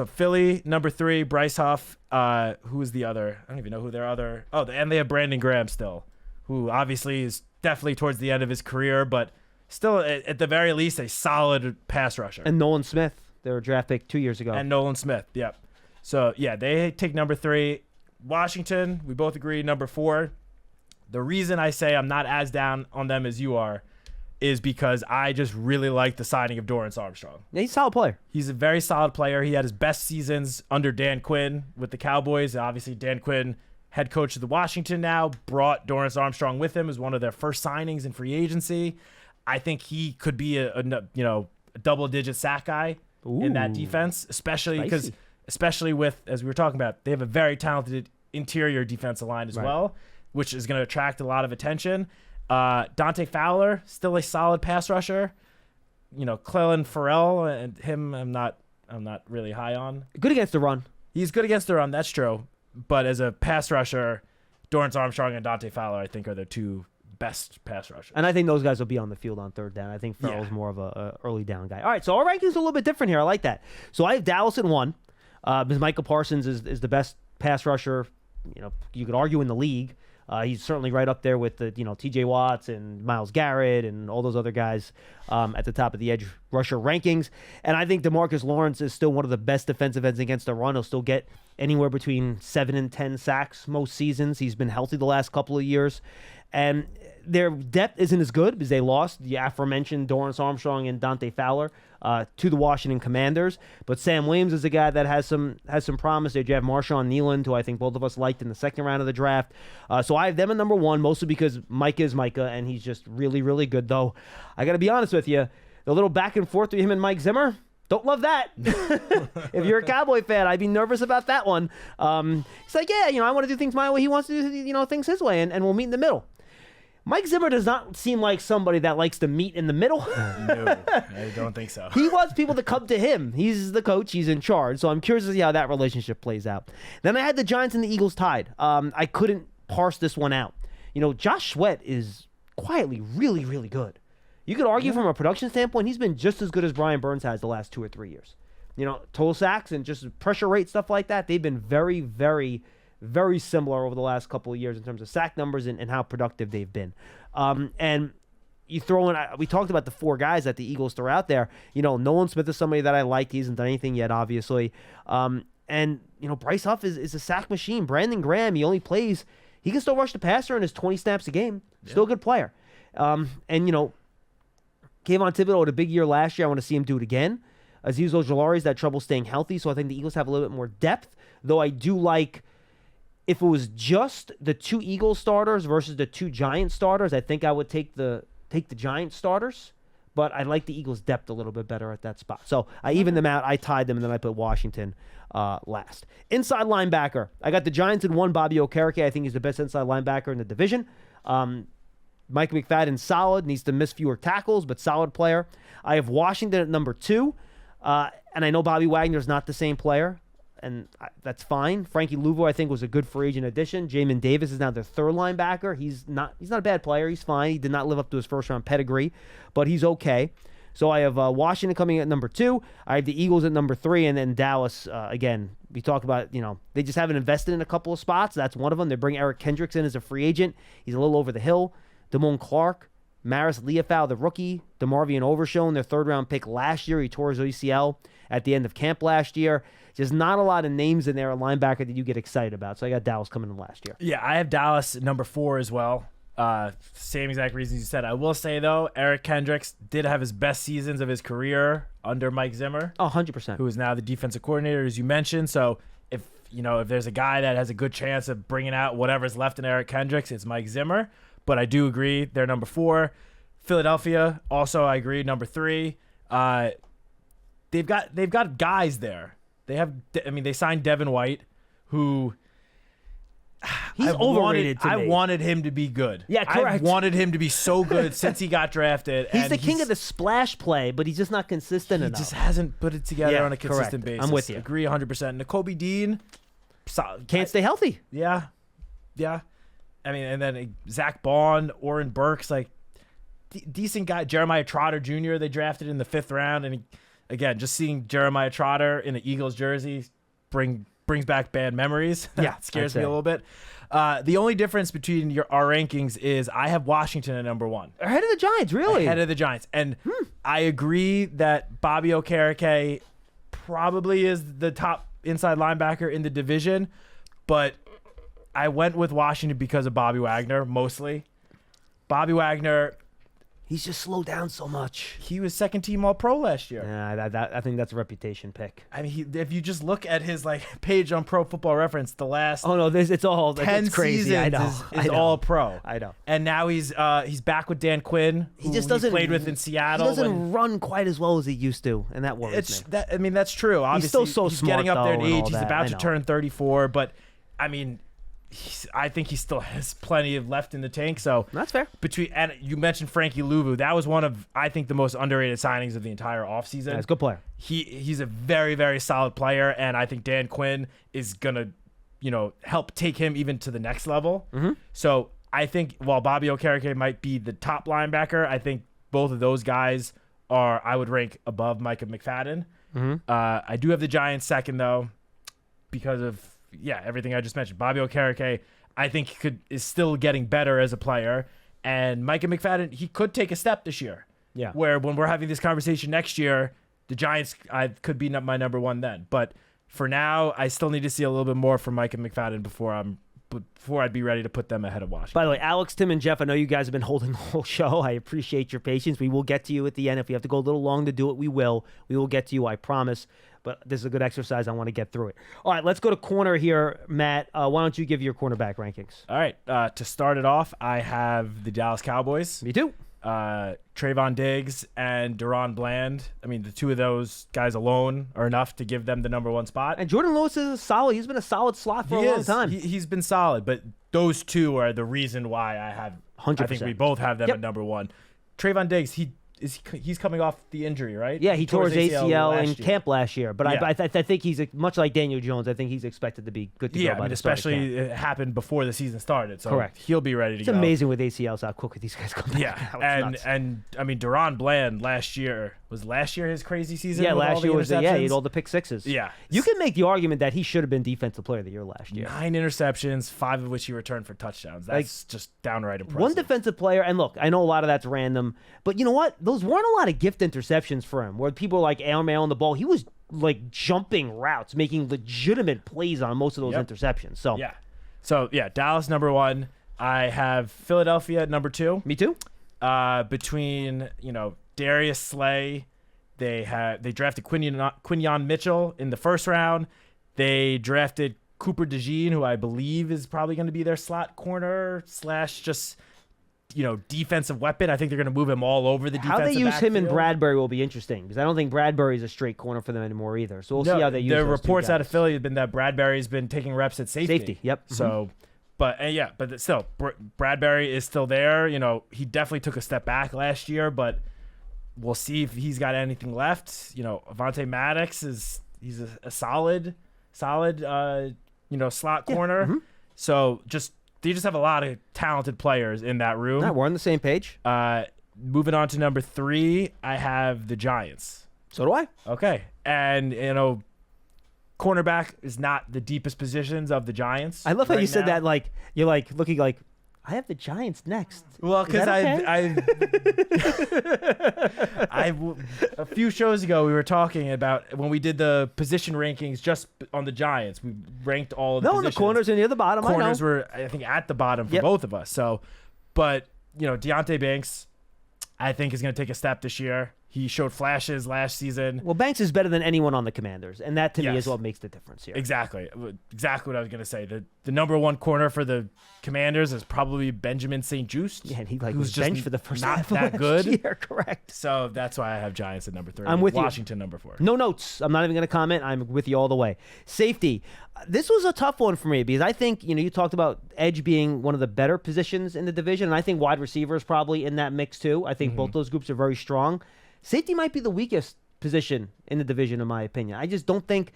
Philly number 3, Bryce Huff. Who is the other? I don't even know who their other. Oh, and they have Brandon Graham still, who obviously is definitely towards the end of his career, but still, at the very least, a solid pass rusher. And Nolan Smith, their draft pick 2 years ago. And Nolan Smith, yep. So, yeah, they take number 3. Washington, we both agree, number 4. The reason I say I'm not as down on them as you are is because I just really like the signing of Dorrance Armstrong. Yeah, he's a solid player. He's a very solid player. He had his best seasons under Dan Quinn with the Cowboys. Obviously, Dan Quinn, head coach of the Washington now, brought Dorrance Armstrong with him as one of their first signings in free agency. I think he could be a double-digit sack guy in that defense, especially with, as we were talking about, they have a very talented interior defensive line as well, which is going to attract a lot of attention. Dante Fowler, still a solid pass rusher. Clelin Ferrell and him, I'm not really high on. Good against the run. He's good against the run, that's true. But as a pass rusher, Dorrance Armstrong and Dante Fowler, I think, are the 2 best pass rushers. And I think those guys will be on the field on third down. I think Ferrell's more of a early down guy. All right, so our rankings are a little bit different here. I like that. So I have Dallas at 1. Because Micah Parsons is the best pass rusher, you could argue in the league. He's certainly right up there with the T.J. Watts and Myles Garrett and all those other guys at the top of the edge rusher rankings. And I think DeMarcus Lawrence is still one of the best defensive ends against the run. He'll still get anywhere between 7 and 10 sacks most seasons. He's been healthy the last couple of years. And their depth isn't as good because they lost the aforementioned Dorrance Armstrong and Dante Fowler to the Washington Commanders. But Sam Williams is a guy that has some promise there. You have Marshawn Nealand, who I think both of us liked in the second round of the draft. So I have them at number 1, mostly because Micah is Micah, and he's just really, really good. Though I got to be honest with you, the little back and forth between him and Mike Zimmer, don't love that. If you're a Cowboy fan, I'd be nervous about that one. He's like, I want to do things my way. He wants to do things his way, and we'll meet in the middle. Mike Zimmer does not seem like somebody that likes to meet in the middle. No, I don't think so. He wants people to come to him. He's the coach. He's in charge. So I'm curious to see how that relationship plays out. Then I had the Giants and the Eagles tied. I couldn't parse this one out. Josh Sweat is quietly really, really good. You could argue from a production standpoint, he's been just as good as Brian Burns has the last 2 or 3 years. Total sacks and just pressure rate, stuff like that. They've been very, very, very similar over the last couple of years in terms of sack numbers and how productive they've been. And you throw in, we talked about the 4 guys that the Eagles throw out there. Nolan Smith is somebody that I like. He hasn't done anything yet, obviously. And Bryce Huff is a sack machine. Brandon Graham, he can still rush the passer in his 20 snaps a game. Still a good player. And Kayvon Thibodeau had a big year last year. I want to see him do it again. Azeez Ojulari's had trouble staying healthy, so I think the Eagles have a little bit more depth, though I do like, if it was just the 2 Eagles starters versus the 2 Giants starters, I think I would take the Giants starters, but I like the Eagles' depth a little bit better at that spot. So I evened them out. I tied them, and then I put Washington last. Inside linebacker, I got the Giants in 1, Bobby Okereke. I think he's the best inside linebacker in the division. Mike McFadden, solid, needs to miss fewer tackles, but solid player. I have Washington at number 2, and I know Bobby Wagner's not the same player, and that's fine. Frankie Luvo, I think, was a good free agent addition. Jamin Davis is now their 3rd linebacker. He's not a bad player. He's fine. He did not live up to his first-round pedigree, but he's okay. So I have Washington coming at number 2. I have the Eagles at number 3, and then Dallas, again, we talked about, they just haven't invested in a couple of spots. That's one of them. They bring Eric Kendricks in as a free agent. He's a little over the hill. Damone Clark, Maris Leofau, the rookie, DeMarvion Overshown, their 3rd-round pick last year. He tore his ACL at the end of camp last year. Just not a lot of names in there, a linebacker that you get excited about. So I got Dallas coming in last year. Yeah, I have Dallas at number 4 as well. Same exact reasons you said. I will say, though, Eric Kendricks did have his best seasons of his career under Mike Zimmer. 100%. Who is now the defensive coordinator, as you mentioned. So if there's a guy that has a good chance of bringing out whatever's left in Eric Kendricks, it's Mike Zimmer. But I do agree, they're number 4. Philadelphia, also I agree, number 3. They've got guys there. They signed Devin White, who he's overrated to me. I wanted him to be good. Yeah, correct. I've wanted him to be so good since he got drafted. He's the king of the splash play, but he's just not consistent enough. He just hasn't put it together on a consistent basis. I'm with you. Agree 100%. Nakobe Dean can't stay healthy. Yeah. And then Zach Bond, Oren Burks, decent guy. Jeremiah Trotter Jr. they drafted in the 5th round, and again, just seeing Jeremiah Trotter in an Eagles jersey bring brings back bad memories. Yeah, That scares I'd me a say. little bit. The only difference between our rankings is I have Washington at number 1. Ahead of the Giants, really? Ahead of the Giants. And I agree that Bobby Okereke probably is the top inside linebacker in the division, but I went with Washington because of Bobby Wagner, mostly. Bobby Wagner, He's just slowed down so much. he was second team All-Pro last year. Yeah, I think that's a reputation pick. I mean, if you just look at his page on Pro Football Reference, the last Oh no, it's all 10 it's crazy. seasons I know. is I know. all pro. I know. And now he's back with Dan Quinn, who He just doesn't played with in He Seattle. doesn't run quite as well as he used to, and that worries me. I mean, that's true. Obviously, still so he's smart, getting up there in though, and all age. He's that. about I to know. turn 34, but I mean, I think he still has plenty of left in the tank. So That's fair. and you mentioned Frankie Louvu. That was one of, I think, the most underrated signings of the entire offseason. Yeah, he's a good player. He's a very, very solid player, and I think Dan Quinn is gonna, help take him even to the next level. Mm-hmm. So I think while Bobby Okereke might be the top linebacker, I think both of those guys I would rank above Micah McFadden. Mm-hmm. I do have the Giants second though, because of everything I just mentioned. Bobby Okereke, I think is still getting better as a player, and Micah McFadden, he could take a step this year. Yeah. Where when we're having this conversation next year, the Giants could be my number 1 then. But for now, I still need to see a little bit more from Micah McFadden before I'd be ready to put them ahead of Washington. By the way, Alex, Tim, and Jeff, I know you guys have been holding the whole show. I appreciate your patience. We will get to you at the end. If we have to go a little long to do it, we will. We will get to you, I promise. But this is a good exercise. I want to get through it. All right, let's go to corner here, Matt. Why don't you give your cornerback rankings? All right, to start it off, I have the Dallas Cowboys. Me too. Trayvon Diggs and Deron Bland. I mean, the two of those guys alone are enough to give them the number 1 spot. And Jordan Lewis is solid. He's been a solid slot for a long time. He's been solid, but those two are the reason why I 100%. think we both have them Yep. at number 1. Trayvon Diggs, he's coming off the injury, right? Yeah, he tore his ACL in last year. camp last year. But Yeah. I think he's much like Daniel Jones. I think he's expected to be good to go Yeah, by I mean, the start of camp. especially it happened before the season started, so Correct. he'll be ready to It's go. amazing with ACLs how quickly these guys come back. Yeah, Now. It's nuts. and I mean, Deron Bland last year his crazy season. Yeah, with all last the year was he had interceptions? all the pick sixes. Yeah, You can make the argument that he should have been Defensive Player of the Year last year. 9 interceptions, 5 of which he returned for touchdowns. That's just downright impressive. One defensive player, and look, I know a lot of that's random, but you know what? Those weren't a lot of gift interceptions for him, where people were like air on the ball. He was like jumping routes, making legitimate plays on most of those Yep. interceptions. So, Dallas number 1. I have Philadelphia at number 2. me too. Between Darius Slay, they drafted Quinyon Mitchell in the first round. They drafted Cooper DeJean, who I believe is probably going to be their slot corner / just defensive weapon. I think they're going to move him all over the defensive How they use him and backfield. Bradbury will be interesting because I don't think Bradbury's a straight corner for them anymore either. So we'll see how they use the those two reports out of guys. Philly have been that Bradbury's been taking reps at safety. Safety, yep. Mhm. So, but still, Bradbury is still there. He definitely took a step back last year, but we'll see if he's got anything left. Avonte Maddox he's a solid slot corner. Mhm. So they just have a lot of talented players in that room. All right, we're on the same page. Moving on to number 3, I have the Giants. So do I. Okay. And, cornerback is not the deepest positions of the Giants. I love how right you said now. that like you're like looking like I have the Giants next. Well, Is because that a few shows ago we were talking about when we did the position rankings just on the Giants. We ranked all of the No, the positions. corners are near the bottom. Corners I know. were, I think, at the bottom for Yep. both of us. So, but Deontay Banks, I think, is going to take a step this year. He showed flashes last season. Well, Banks is better than anyone on the Commanders, and that to me Yes. is what makes the difference here. Exactly what I was going to say. The number 1 corner for the Commanders is probably Benjamin St-Juste. Yeah, and he who's was just benched for the first not half of that last good. year, correct. So that's why I have Giants at number 3. I'm with you. Washington number 4. No notes. I'm not even going to comment. I'm with you all the way. Safety. This was a tough one for me because I think, you talked about edge being one of the better positions in the division, and I think wide receiver is probably in that mix too. I think both those groups are very strong. Safety might be the weakest position in the division, in my opinion. I just don't think,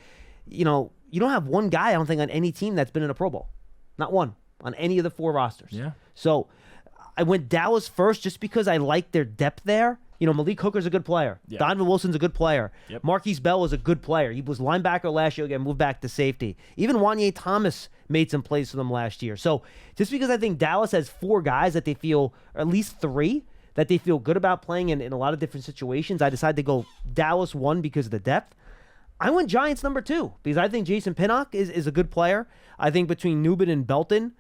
you don't have one guy, I don't think, on any team that's been in a Pro Bowl. Not one on any of the 4 rosters. Yeah. So I went Dallas first just because I like their depth there. Malik Hooker's a good player. Yeah. Donovan Wilson's a good player. Yep. Marquise Bell was a good player. He was linebacker last year, again, moved back to safety. Even Wanye Thomas made some plays for them last year. So just because I think Dallas has 4 guys that they feel, or at least 3, that they feel good about playing in a lot of different situations, I decided to go Dallas 1 because of the depth. I went Giants number 2 because I think Jason Pinnock is a good player. I think between Newman and Belton,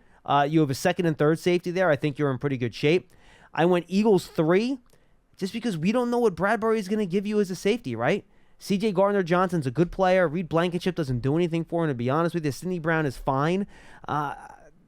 you have a second and third safety there. I think you're in pretty good shape. I went Eagles 3 just because we don't know what Bradbury is going to give you as a safety, right? C.J. Gardner-Johnson's a good player. Reed Blankenship doesn't do anything for him, to be honest with you. Sidney Brown is fine.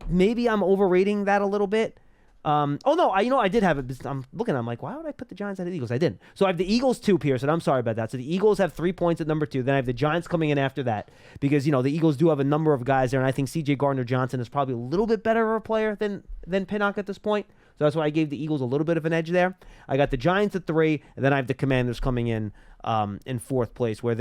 Maybe I'm overrating that a little bit. I did have it. I'm looking, I'm like, why would I put the Giants ahead of the Eagles? I didn't. So I have the Eagles 2, Pearson. I'm sorry about that. So the Eagles have 3 points at number 2. Then I have the Giants coming in after that because, the Eagles do have a number of guys there, and I think C.J. Gardner-Johnson is probably a little bit better of a player than Pinnock at this point. So that's why I gave the Eagles a little bit of an edge there. I got the Giants at 3, and then I have the Commanders coming in 4th place, where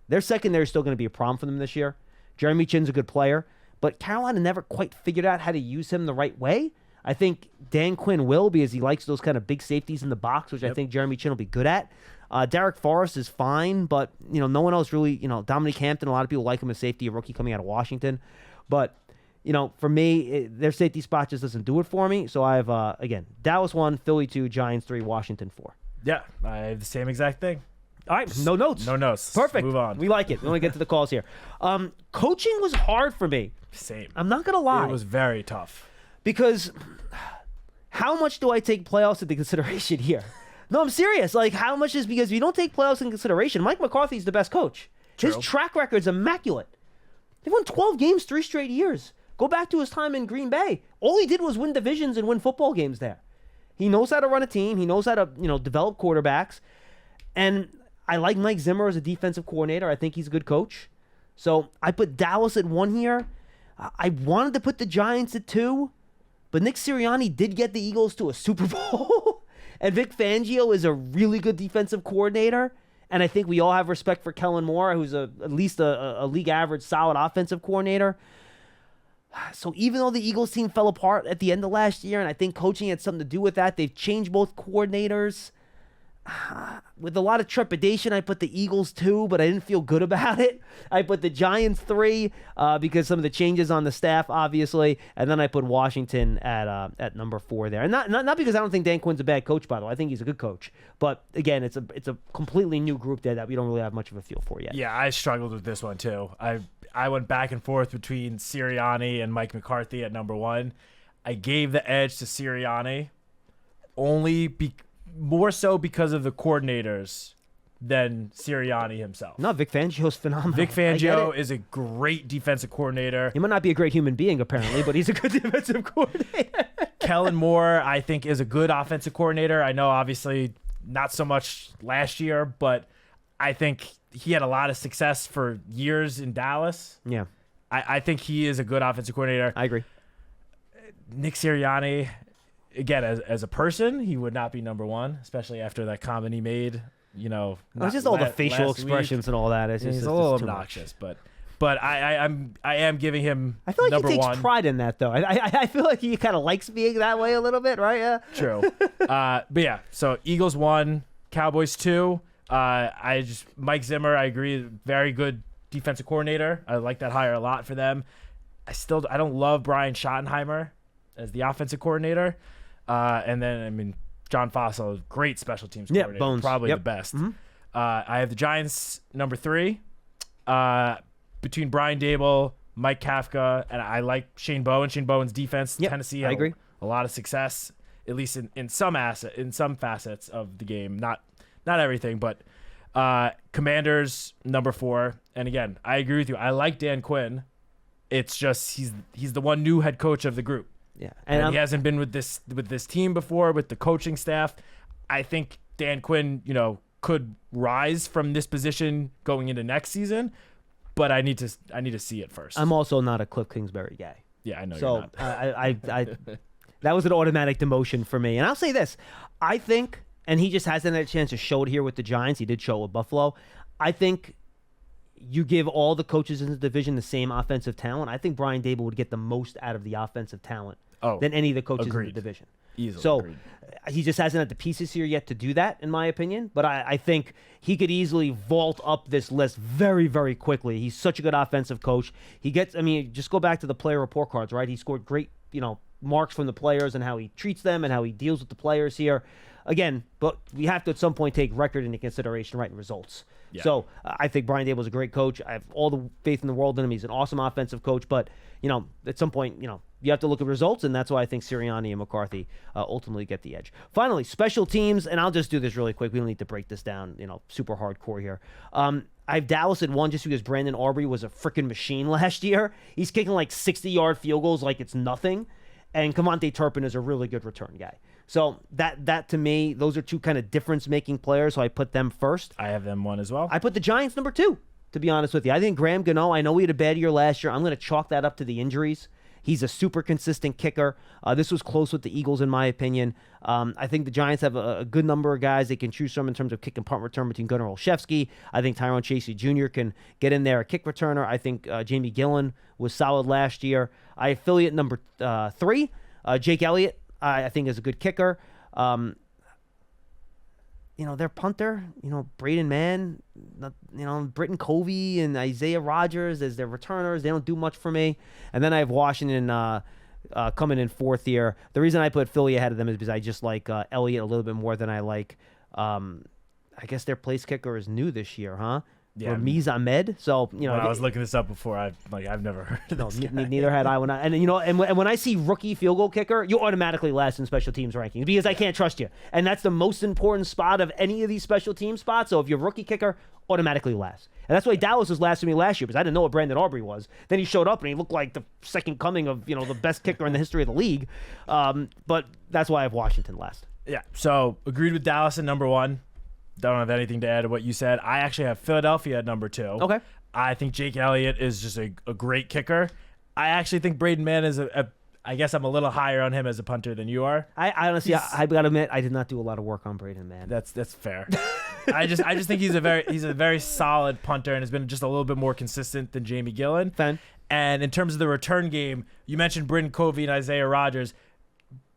their secondary is still going to be a problem for them this year. Jeremy Chinn's a good player, but Carolina never quite figured out how to use him the right way. I think Dan Quinn will because he likes those kind of big safeties in the box, which I think Jeremy Chinn will be good at. Derek Forrest is fine, but no one else really. Dominique Hampton, a lot of people like him as safety, a rookie coming out of Washington, but. For me, their safety spot just doesn't do it for me. So I have, again, Dallas 1, Philly 2, Giants 3, Washington 4. Yeah, I have the same exact thing. All right, no notes. No notes. Perfect. Move on. We like it. We want to get to the calls here. Coaching was hard for me. Same. I'm not going to lie. It was very tough. Because how much do I take playoffs into consideration here? No, I'm serious. Like, how much is because if you don't take playoffs into consideration, Mike McCarthy's the best coach. True. His track record's immaculate. They've won 12 games 3 straight years. Go back to his time in Green Bay. All he did was win divisions and win football games there. He knows how to run a team. He knows how to, develop quarterbacks. And I like Mike Zimmer as a defensive coordinator. I think he's a good coach. So I put Dallas at 1 here. I wanted to put the Giants at 2, but Nick Sirianni did get the Eagles to a Super Bowl. And Vic Fangio is a really good defensive coordinator. And I think we all have respect for Kellen Moore, who's at least a league average solid offensive coordinator. So even though the Eagles team fell apart at the end of last year, and I think coaching had something to do with that, they've changed both coordinators. With a lot of trepidation, I put the Eagles 2, but I didn't feel good about it. I put the Giants 3 because some of the changes on the staff, obviously, and then I put Washington at number 4 there. And not because I don't think Dan Quinn's a bad coach, by the way. I think he's a good coach. But again, it's a completely new group there that we don't really have much of a feel for yet. Yeah, I struggled with this one too. I went back and forth between Sirianni and Mike McCarthy at number 1. I gave the edge to Sirianni more so because of the coordinators than Sirianni himself. No, Vic Fangio's phenomenal. Vic Fangio is a great defensive coordinator. He might not be a great human being, apparently, but he's a good defensive coordinator. Kellen Moore, I think, is a good offensive coordinator. I know, obviously, not so much last year, but I think he had a lot of success for years in Dallas. Yeah. I think he is a good offensive coordinator. I agree. Nick Sirianni, again, as a person, he would not be number 1, especially after that comment he made. It's just all the facial expressions and all that. He's a little obnoxious, but I am giving him. I feel like number he takes 1. pride in that, though. I feel like he kind of likes being that way a little bit, right? Yeah. True. But yeah, so Eagles 1, Cowboys 2. Mike Zimmer, I agree, very good defensive coordinator. I like that hire a lot for them. I don't love Brian Schottenheimer as the offensive coordinator. And then, John Fossil, great special teams coordinator. Bones. Probably the best. Mm-hmm. I have the Giants number 3. Between Brian Dable, Mike Kafka, and I like Shane Bowen. Shane Bowen's defense. Yep, Tennessee had I agree. a lot of success, at least in some facets of the game. Not everything, but Commanders number 4. And again, I agree with you. I like Dan Quinn. It's just he's the one new head coach of the group. Yeah, and he hasn't been with this team before, with the coaching staff. I think Dan Quinn, could rise from this position going into next season, but I need to see it first. I'm also not a Cliff Kingsbury guy. Yeah, I know so you're not. I that was an automatic demotion for me. And I'll say this, I think, and he just hasn't had a chance to show it here with the Giants. He did show it with Buffalo. I think you give all the coaches in the division the same offensive talent. I think Brian Dable would get the most out of the offensive talent than any of the coaches in the division. Easily So agreed. he just hasn't had the pieces here yet to do that, in my opinion. But I think he could easily vault up this list very, very quickly. He's such a good offensive coach. Just go back to the player report cards, right? He scored great, marks from the players and how he treats them and how he deals with the players here. Again, but we have to at some point take record into consideration, right, and results. Yeah. So I think Brian Dable's a great coach. I have all the faith in the world in him. He's an awesome offensive coach. But, at some point, you have to look at results, and that's why I think Sirianni and McCarthy ultimately get the edge. Finally, special teams, and I'll just do this really quick. We don't need to break this down, super hardcore here. I have Dallas at 1 just because Brandon Aubrey was a freaking machine last year. He's kicking like 60-yard field goals like it's nothing, and Kevontae Turpin is a really good return guy. So that to me, those are two kind of difference-making players, so I put them first. I have them 1 as well. I put the Giants number 2, to be honest with you. I think Graham Gano, I know he had a bad year last year. I'm going to chalk that up to the injuries. He's a super consistent kicker. This was close with the Eagles, in my opinion. I think the Giants have a good number of guys they can choose from in terms of kick and punt return between Gunnar Olszewski. I think Tyrone Chasey Jr. can get in there, a kick returner. I think Jamie Gillen was solid last year. I affiliate number 3, Jake Elliott, I think is a good kicker. Their punter, Braden Mann, Britton Covey and Isaiah Rogers as their returners. They don't do much for me. And then I have Washington coming in 4th here. The reason I put Philly ahead of them is because I just like Elliott a little bit more than I like. I guess their place kicker is new this year, huh? Yeah. Ramiz Ahmed. So, When I was looking this up before, I've never heard of this guy. Neither had I. And when I see rookie field goal kicker, you automatically last in special teams rankings because I can't trust you. And that's the most important spot of any of these special team spots. So if you're a rookie kicker, automatically last. And that's why Dallas was last to me last year because I didn't know what Brandon Aubrey was. Then he showed up and he looked like the second coming of, the best kicker in the history of the league. But that's why I have Washington last. Yeah. So agreed with Dallas at number 1. Don't have anything to add to what you said. I actually have Philadelphia at number 2. Okay. I think Jake Elliott is just a great kicker. I actually think Braden Mann is I guess I'm a little higher on him as a punter than you are. I honestly, I've got to admit, I did not do a lot of work on Braden Mann. That's fair. I just think he's a very solid punter and has been just a little bit more consistent than Jamie Gillen. Fan. And in terms of the return game, you mentioned Britton Covey and Isaiah Rogers.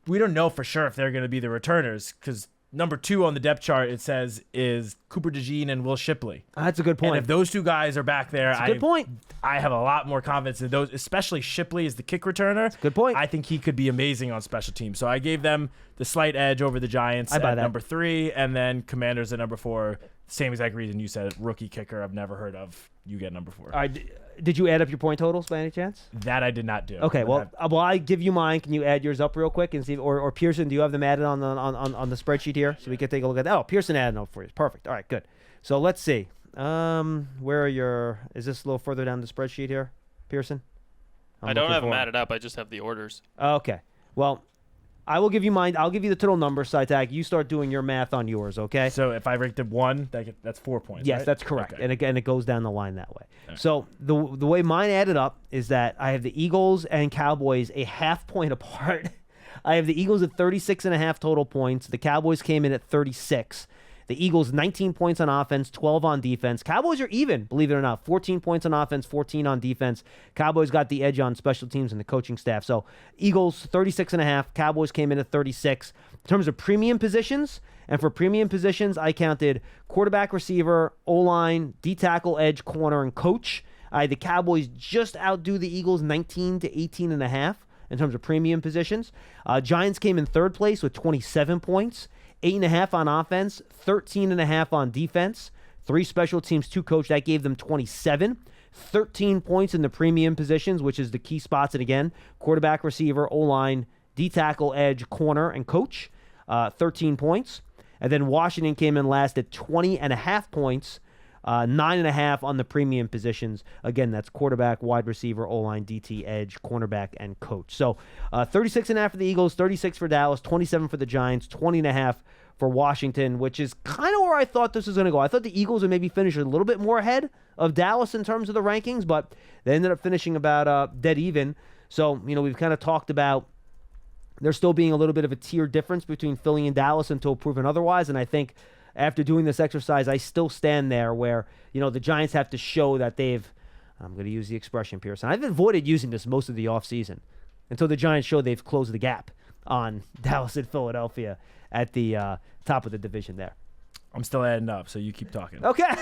We don't know for sure if they're going to be the returners because number 2 on the depth chart, it says, is Cooper DeJean and Will Shipley. That's a good point. And if those two guys are back there, good point. I have a lot more confidence in those, especially Shipley as the kick returner. Good point. I think he could be amazing on special teams. So I gave them the slight edge over the Giants at number 3, and then Commanders at number 4. Same exact reason you said, rookie kicker I've never heard of. You get number 4. All right. Did you add up your point totals by any chance? That I did not do. Okay, well, I give you mine. Can you add yours up real quick and see? Or Pearson, do you have them added on the spreadsheet here so we can take a look at that? Oh, Pearson added them for you. Perfect. All right, good. So let's see. Where are your? Is this a little further down the spreadsheet here, Pearson? I don't have them added up. I just have the orders. Okay. Well, I will give you mine. I'll give you the total number, Citak. You start doing your math on yours, okay? So if I ranked it 1, that's 4 points. Yes, right? that's correct. Okay. And again, it goes down the line that way. Right. So the way mine added up is that I have the Eagles and Cowboys a half point apart. I have the Eagles at 36.5 total points. The Cowboys came in at 36. The Eagles, 19 points on offense, 12 on defense. Cowboys are even, believe it or not. 14 points on offense, 14 on defense. Cowboys got the edge on special teams and the coaching staff. So Eagles, 36.5. Cowboys came in at 36. In terms of premium positions, and for premium positions, I counted quarterback, receiver, O-line, D-tackle, edge, corner, and coach. The Cowboys just outdo the Eagles 19 to 18.5 in terms of premium positions. Giants came in 3rd place with 27 points. 8.5 on offense, 13.5 on defense, 3 special teams, 2 coach. That gave them 27. 13 points in the premium positions, which is the key spots. And again, quarterback, receiver, O-line, D-tackle, edge, corner, and coach. 13 points. And then Washington came in last at 20.5 points. 9.5 on the premium positions. Again, that's quarterback, wide receiver, O-line, DT, edge, cornerback, and coach. So 36.5 for the Eagles, 36 for Dallas, 27 for the Giants, 20.5 for Washington, which is kind of where I thought this was going to go. I thought the Eagles would maybe finish a little bit more ahead of Dallas in terms of the rankings, but they ended up finishing about dead even. So, we've kind of talked about there still being a little bit of a tier difference between Philly and Dallas until proven otherwise, and I think after doing this exercise, I still stand there where, the Giants have to show that I'm going to use the expression, Pearson. I've avoided using this most of the offseason until the Giants show they've closed the gap. on Dallas and Philadelphia at the top of the division there. I'm still adding up, so you keep talking. Okay.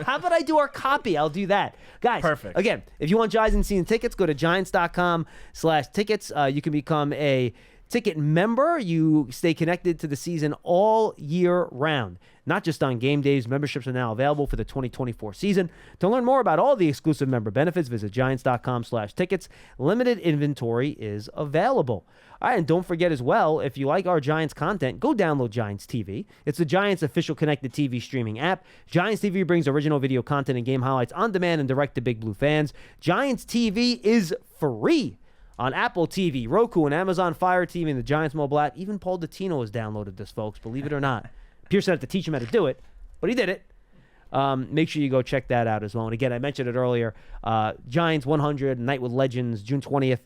How about I do our copy? I'll do that. Guys, Perfect. Again, if you want Giants and season tickets, go to giants.com/tickets. You can become a ticket member. You stay connected to the season all year round. Not just on game days. Memberships are now available for the 2024 season. To learn more about all the exclusive member benefits, visit giants.com/tickets. Limited inventory is available. All right, and don't forget as well, if you like our Giants content, go download Giants TV. It's the Giants' official connected TV streaming app. Giants TV brings original video content and game highlights on demand and direct to Big Blue fans. Giants TV is free on Apple TV, Roku, and Amazon Fire TV and the Giants mobile app. Even Paul Dottino has downloaded this, folks, believe it or not. Pearson had to teach him how to do it, but he did it. Make sure you go check that out as well. And again, I mentioned it earlier, Giants 100, Night with Legends, June 20th.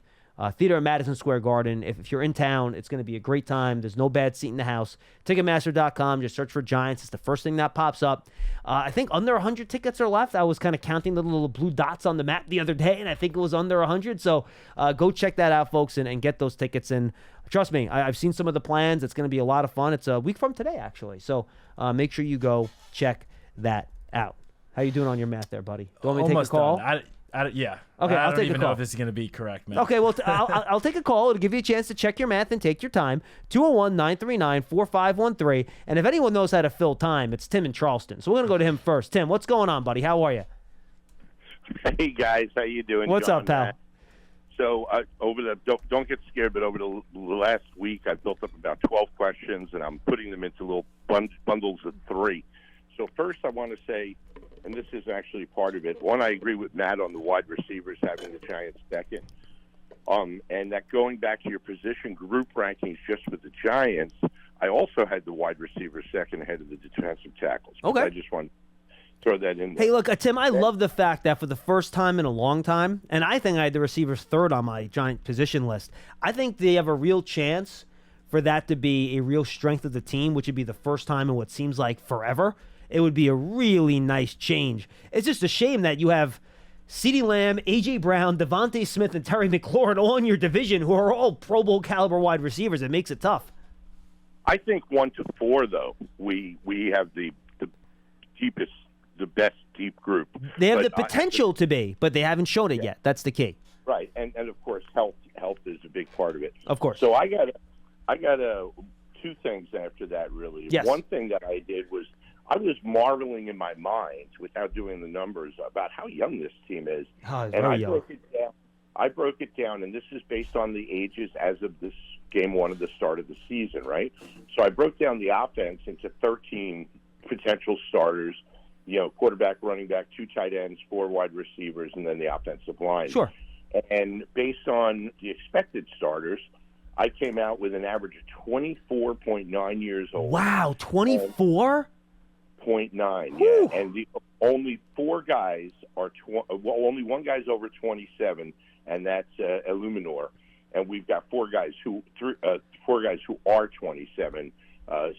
Theater at Madison Square Garden. If you're in town, it's going to be a great time. There's no bad seat in the house. Ticketmaster.com. Just search for Giants. It's the first thing that pops up. I think under 100 tickets are left. I was kind of counting the little blue dots on the map the other day, and I think it was under 100. So go check that out, folks, and get those tickets. And trust me, I've seen some of the plans. It's going to be a lot of fun. It's a week from today, actually. So make sure you go check that out. How you doing on your math there, buddy? Do you want me to take a call? Done. Yeah. Okay, I'll I don't take a even call. know if this is going to be correct, man. Okay, well, I'll take a call. It'll give you a chance to check your math and take your time. 201-939-4513. And if anyone knows how to fill time, it's Tim in Charleston. So we're going to go to him first. Tim, what's going on, buddy? How are you? Hey, guys. How you doing? What's John, up, pal? Matt? So don't get scared, but over the last week, I built up about 12 questions, and I'm putting them into little bundles of 3. So first I want to say, and this is actually part of it, one, I agree with Matt on the wide receivers having the Giants second. And that going back to your position group rankings just with the Giants, I also had the wide receivers second ahead of the defensive tackles. Okay. I just want to throw that in there. Hey, look, Tim, I love the fact that for the first time in a long time, and I think I had the receivers third on my Giant position list, I think they have a real chance for that to be a real strength of the team, which would be the first time in what seems like forever. It would be a really nice change. It's just a shame that you have CeeDee Lamb, A.J. Brown, Devontae Smith, and Terry McLaurin all in your division who are all Pro Bowl caliber wide receivers. It makes it tough. I think 1 to 4, though, we have the deepest, the best deep group. They have the potential to be, but they haven't shown it yet. That's the key. Right, and of course, health is a big part of it. Of course. So I got 2 things after that, really. Yes. One thing that I did was I was marveling in my mind, without doing the numbers, about how young this team is. Oh, it's and very I young. broke it down, and this is based on the ages as of this game 1 of the start of the season, right? So I broke down the offense into 13 potential starters, quarterback, running back, 2 tight ends, 4 wide receivers, and then the offensive line. Sure. And based on the expected starters, I came out with an average of 24.9 years old. Wow, 24? 0.9, Whew. yeah. And the only 4 guys are only one guy's over 27, and that's Illuminor. And we've got 4 guys who are 27: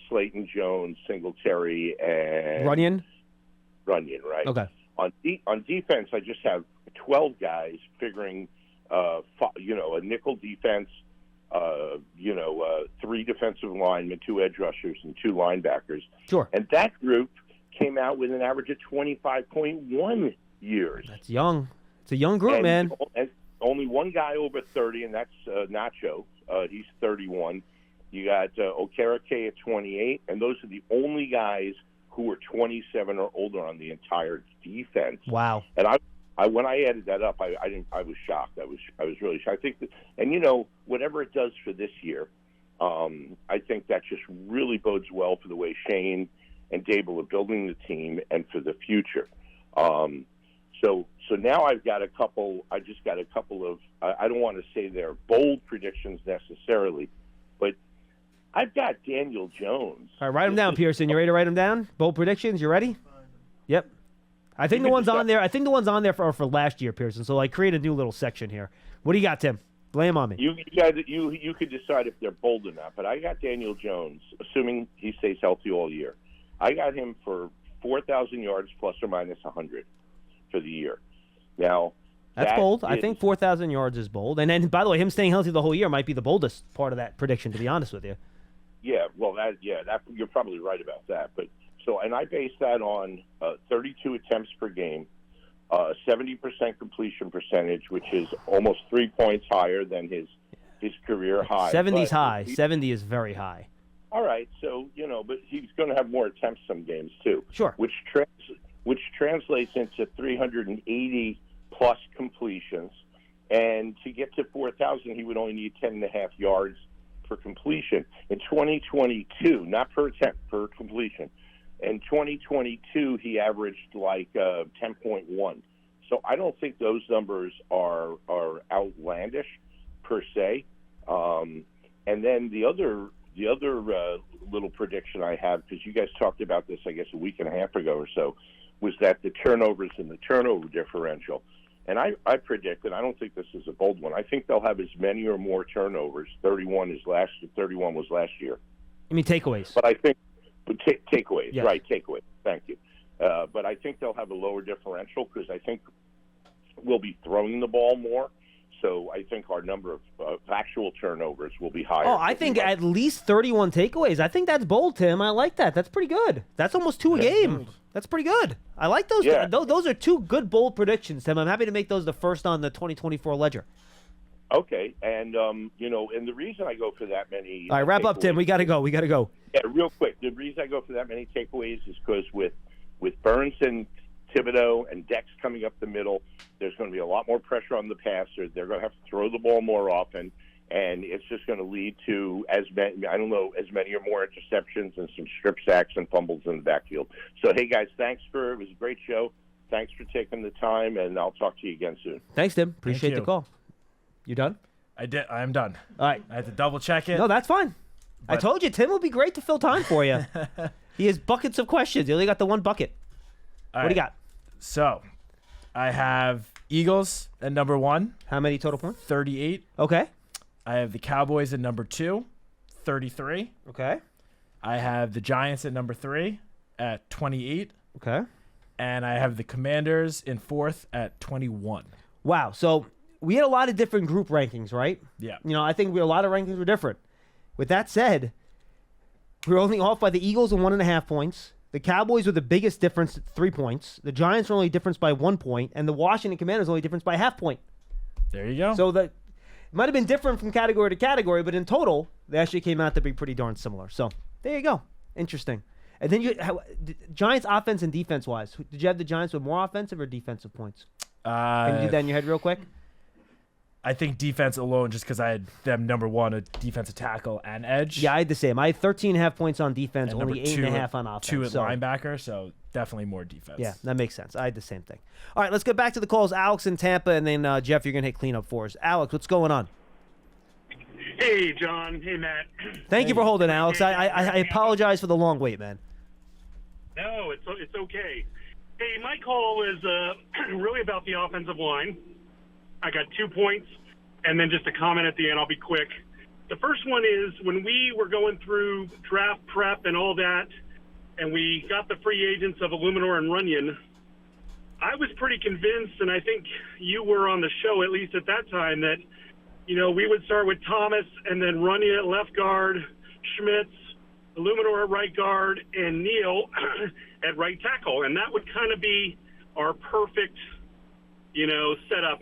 Slayton Jones, Singletary, and Runyon, right? Okay. On defense, I just have 12 guys, figuring a nickel defense, 3 defensive linemen, 2 edge rushers, and 2 linebackers. Sure. And that group came out with an average of 25.1 years. That's young. It's a young group, man. And only one guy over 30, and that's Nacho. He's 31. You got Okereke at 28, and those are the only guys who are 27 or older on the entire defense. Wow. And I when I added that up, I was shocked. I was really shocked. I think that, and whatever it does for this year, I think that just really bodes well for the way Shane and Dable are building the team and for the future. So now I've got a couple. I just got a couple of. I don't want to say they're bold predictions necessarily, but I've got Daniel Jones. All right, write them down, Pearson. You ready to write them down? Bold predictions. You ready? Yep. I think the ones on there. I think the ones on there are for last year, Pearson. So create a new little section here. What do you got, Tim? Lay them on me. You could decide if they're bold or not. But I got Daniel Jones, assuming he stays healthy all year. I got him for 4,000 yards plus or minus 100 for the year. Now, That's That bold. I is- think 4,000 yards is bold. And then, by the way, him staying healthy the whole year might be the boldest part of that prediction, to be honest with you. Yeah, well, that you're probably right about that. But and I base that on 32 attempts per game, 70% completion percentage, which is almost 3 points higher than his career high. 70's But high. 70 is very high. All right, so but he's going to have more attempts some games too. Sure. Which translates into 380 plus completions, and to get to 4,000, he would only need 10.5 yards per completion. In 2022, not per attempt, per completion. In 2022, he averaged like 10.1. So I don't think those numbers are outlandish per se. And then the other little prediction I have, because you guys talked about this, I guess, a week and a half ago or so, was that the turnovers and the turnover differential. And I predict, and I don't think this is a bold one, I think they'll have as many or more turnovers. 31 was last year. You mean takeaways? But I think takeaways, Yes. right, takeaways. Thank you. But I think they'll have a lower differential because I think we'll be throwing the ball more. So I think our number of actual turnovers will be higher. Oh, I think at least 31 takeaways. I think that's bold, Tim. I like that. That's pretty good. That's almost 2 a game. That's pretty good. I like those. Yeah. Those are 2 good, bold predictions, Tim. I'm happy to make those the first on the 2024 ledger. Okay, and and the reason I go for that many. All right, wrap up, Tim. We got to go. Yeah, real quick. The reason I go for that many takeaways is because with Burns and Thibodeau and Dex coming up the middle, there's going to be a lot more pressure on the passer. They're going to have to throw the ball more often, and it's just going to lead to as many or more interceptions and some strip sacks and fumbles in the backfield. So, hey, guys, it was a great show. Thanks for taking the time, and I'll talk to you again soon. Thanks, Tim. Appreciate you. the call. You done? I did. I'm done. All right. I had to double check it. No, that's fine. I But- told you, Tim will be great to fill time for you. He has buckets of questions. He only got the one bucket. All What do you right. got? So, I have Eagles at number 1, How many total points? 38. Okay. I have the Cowboys at number 2, 33. Okay. I have the Giants at number 3 at 28. Okay. And I have the Commanders in 4th at 21. Wow. So we had a lot of different group rankings, right? Yeah. I think a lot of rankings were different. With that said, we were only off by the Eagles in 1.5 points. The Cowboys were the biggest difference at 3 points. The Giants were only difference by 1 point, and the Washington Commanders only difference by 0.5 point. There you go. So it might have been different from category to category, but in total, they actually came out to be pretty darn similar. So there you go. Interesting. And then Giants offense and defense wise, did you have the Giants with more offensive or defensive points? Can you do that in your head real quick? I think defense alone, just because I had them number 1, a defensive tackle and edge. Yeah, I had the same. I had 13.5 points on defense, and only 8.5 on offense. 2 at so, linebacker, so definitely more defense. Yeah, that makes sense. I had the same thing. All right, let's get back to the calls. Alex in Tampa, and then Jeff, you're going to hit cleanup for us. Alex, what's going on? Hey, John. Hey, Matt. Thank you for holding, Alex. I apologize for the long wait, man. No, it's okay. Hey, my call is really about the offensive line. I got 2 points, and then just a comment at the end. I'll be quick. The first one is when we were going through draft prep and all that, and we got the free agents of Illuminor and Runyon, I was pretty convinced, and I think you were on the show at least at that time, that we would start with Thomas and then Runyon at left guard, Schmitz, Illuminor at right guard, and Neal at right tackle. And that would kind of be our perfect, setup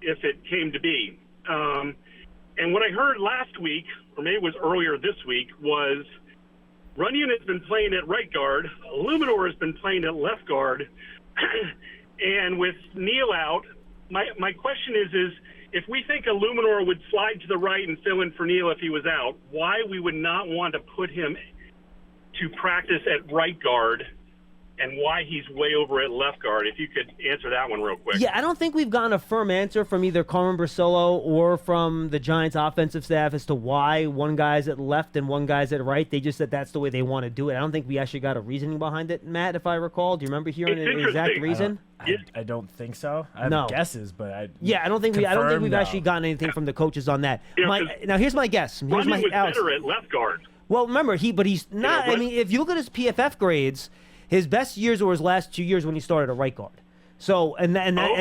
if it came to be. And what I heard last week, or maybe it was earlier this week, was Runyon has been playing at right guard, Illuminor has been playing at left guard, and with Neal out, my question is if we think Illuminor would slide to the right and fill in for Neal if he was out, why we would not want to put him to practice at right guard, and why he's way over at left guard, if you could answer that one real quick. Yeah, I don't think we've gotten a firm answer from either Carmen Brasillo or from the Giants offensive staff as to why one guy's at left and one guy's at right. They just said that's the way they want to do it. I don't think we actually got a reasoning behind it, Matt, if I recall. Do you remember hearing It's an exact interesting. reason? I don't think so. I have No. guesses, but I don't think we've confirmed, actually gotten anything from the coaches on that. Yeah, 'cause Now here's my guess. Here's Runyon was Alex. better at left guard. Well, remember but he's not. I what- mean, if you look at his PFF grades, his best years were his last 2 years when he started at right guard. So and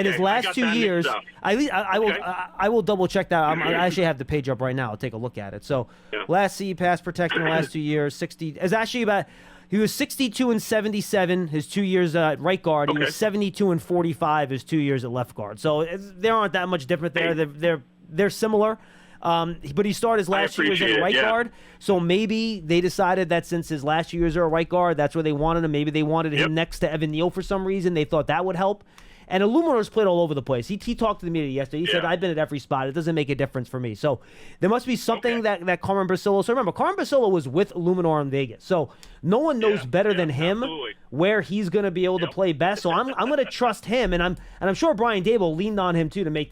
his I last got 2 that mixed years, up. I will double check that. I actually have the page up right now. I'll take a look at it. So last C pass protection the last 2 years, 60 is actually about. He was 62 and 77 his 2 years at right guard. He was 72 and 45 his 2 years at left guard. So there aren't that much different there. They're similar. But he started his last 2 years at right guard. So maybe they decided that since his last 2 years are a right guard, that's where they wanted him. Maybe they wanted him next to Evan Neal for some reason. They thought that would help. And Illuminor's played all over the place. He talked to the media yesterday. He said, I've been at every spot. It doesn't make a difference for me. So there must be something that Carmen Brasillo. So remember, Carmen Brasillo was with Illuminor in Vegas. So no one knows better than him where he's going to be able to play best. So I'm going to trust him. And I'm sure Brian Dable leaned on him too to make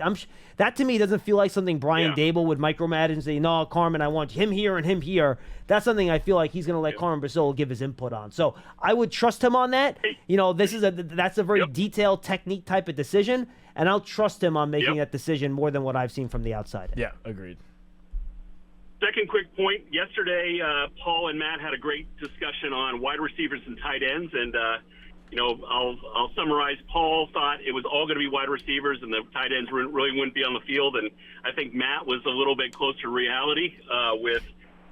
that to me doesn't feel like something Brian Dable would micromanage and say, no, Carmen, I want him here and him here. That's something I feel like he's going to let Carmen Brasillo give his input on. So I would trust him on that. You know, that's a very detailed technique type of decision, and I'll trust him on making that decision more than what I've seen from the outside. Yeah, agreed. Second quick point. Yesterday, Paul and Matt had a great discussion on wide receivers and tight ends, and I'll summarize. Paul thought it was all going to be wide receivers, and the tight ends really wouldn't be on the field. And I think Matt was a little bit closer to reality with,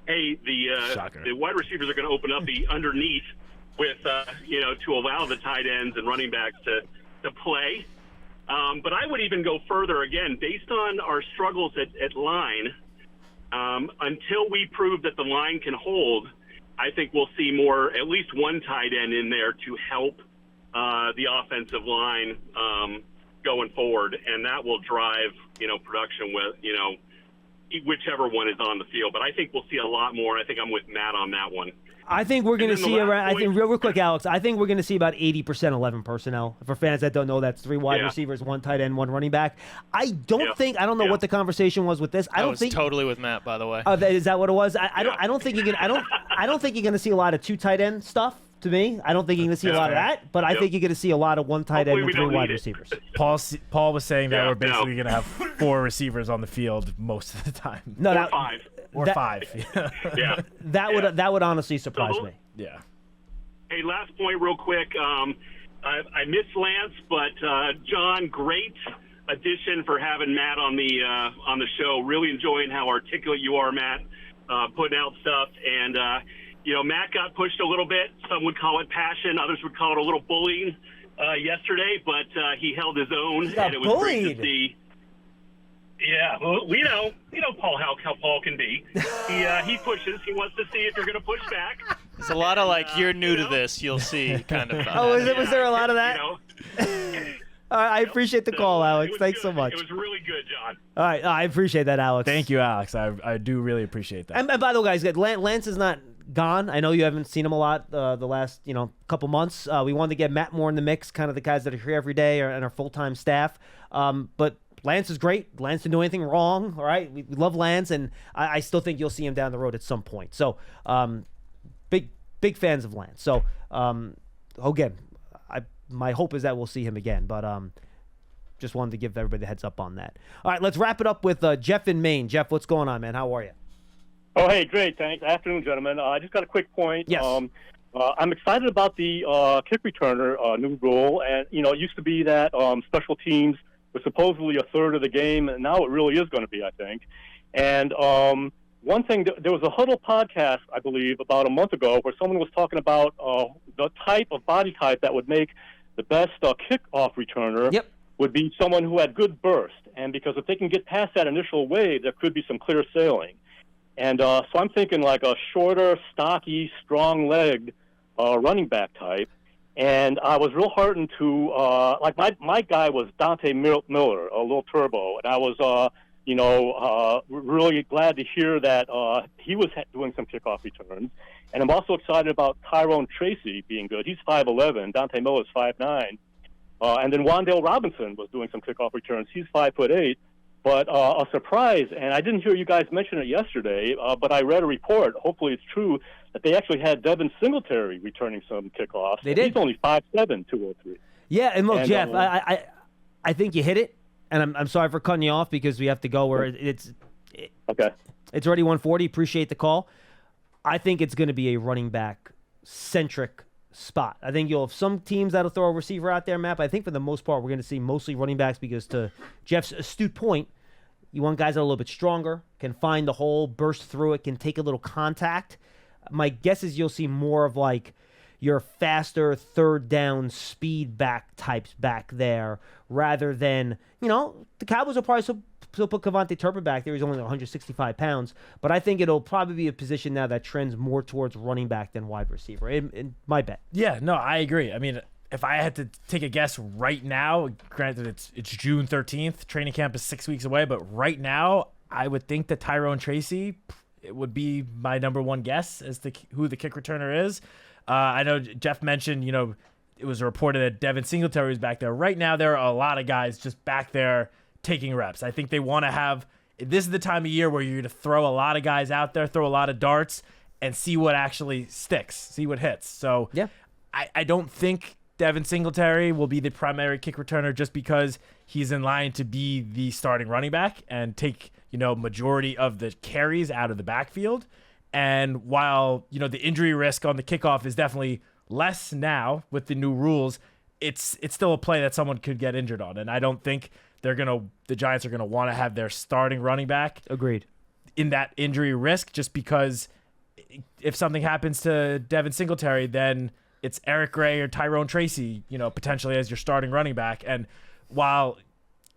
the wide receivers are going to open up the underneath with to allow the tight ends and running backs to play. But I would even go further again, based on our struggles at line. Until we prove that the line can hold, I think we'll see at least one tight end in there to help the offensive line going forward, and that will drive production with whichever one is on the field. But I think we'll see a lot more. I think I'm with Matt on that one. I think we're going to see around. I think real quick, Alex. I think we're going to see about 80% 11 personnel. For fans that don't know, that's 3 wide receivers, 1 tight end, 1 running back. I don't know what the conversation was with this. I was totally with Matt, by the way. Is that what it was? I don't think you're going to see a lot of 2 tight end stuff. To me, I don't think you're going to see a lot of that, but I think you're going to see a lot of 1 tight end and 3 wide receivers. Paul was saying that we're basically going to have 4 receivers on the field most of the time. No, or 5. Or 5. Yeah. That would honestly surprise me. Yeah. Hey, last point real quick. I miss Lance, but John, great addition for having Matt on the show. Really enjoying how articulate you are, Matt, putting out stuff. And, Matt got pushed a little bit. Some would call it passion. Others would call it a little bullying yesterday, but he held his own, and it was great to see. Yeah, well, we know Paul how Paul can be. He pushes. He wants to see if you're going to push back. There's a lot of you're new to this, you'll see kind of. Was there a lot of that? I appreciate the call, Alex. Thanks so much. It was really good, John. All right, I appreciate that, Alex. Thank you, Alex. I do really appreciate that. And by the way, guys, Lance is not gone. I know you haven't seen him a lot the last couple months. We wanted to get Matt more in the mix, kind of the guys that are here every day and our full-time staff. But Lance is great. Lance didn't do anything wrong. All right, we love Lance, and I still think you'll see him down the road at some point. So, big fans of Lance. So, again, my hope is that we'll see him again. But just wanted to give everybody the heads up on that. All right, let's wrap it up with Jeff in Maine. Jeff, what's going on, man? How are you? Oh, hey, great. Thanks. Afternoon, gentlemen. I just got a quick point. Yes. I'm excited about the kick returner new rule. And, it used to be that special teams was supposedly a third of the game, and now it really is going to be, I think. And one thing, there was a Huddle podcast, I believe, about a month ago where someone was talking about the type of body type that would make the best kickoff returner would be someone who had good burst. And because if they can get past that initial wave, there could be some clear sailing. And so I'm thinking like a shorter, stocky, strong-legged running back type. And I was real heartened to, my guy was Dante Miller, a little turbo. And I was, really glad to hear that he was doing some kickoff returns. And I'm also excited about Tyrone Tracy being good. He's 5'11". Dante Miller's 5'9". And then Wandale Robinson was doing some kickoff returns. He's 5'8". But a surprise, and I didn't hear you guys mention it yesterday, but I read a report, hopefully it's true, that they actually had Devin Singletary returning some kickoffs. They did. He's only 5'7", 203. Yeah, and look, Jeff, I think you hit it, and I'm sorry for cutting you off because we have to go where it's okay. It's already 1:40. Appreciate the call. I think it's going to be a running back centric spot. I think you'll have some teams that'll throw a receiver out there, Matt, but I think for the most part, we're going to see mostly running backs because to Jeff's astute point, you want guys that are a little bit stronger, can find the hole, burst through it, can take a little contact. My guess is you'll see more of like your faster third down speed back types back there rather than, the Cowboys will probably still put Kevontae Turpin back there. He's only 165 pounds. But I think it'll probably be a position now that trends more towards running back than wide receiver, in my bet. Yeah, no, I agree. I mean, if I had to take a guess right now, granted it's June 13th, training camp is 6 weeks away, but right now I would think that Tyrone Tracy it would be my number one guess as to who the kick returner is. I know Jeff mentioned, it was reported that Devin Singletary was back there. Right now, there are a lot of guys just back there taking reps. I think they want to have – this is the time of year where you're going to throw a lot of guys out there, throw a lot of darts, and see what actually sticks, see what hits. So yeah. I don't think Devin Singletary will be the primary kick returner just because he's in line to be the starting running back and take – majority of the carries out of the backfield. And while, the injury risk on the kickoff is definitely less now with the new rules, it's still a play that someone could get injured on. And I don't think the Giants are going to want to have their starting running back Agreed. in that injury risk, just because if something happens to Devin Singletary, then it's Eric Gray or Tyrone Tracy, potentially as your starting running back. And while,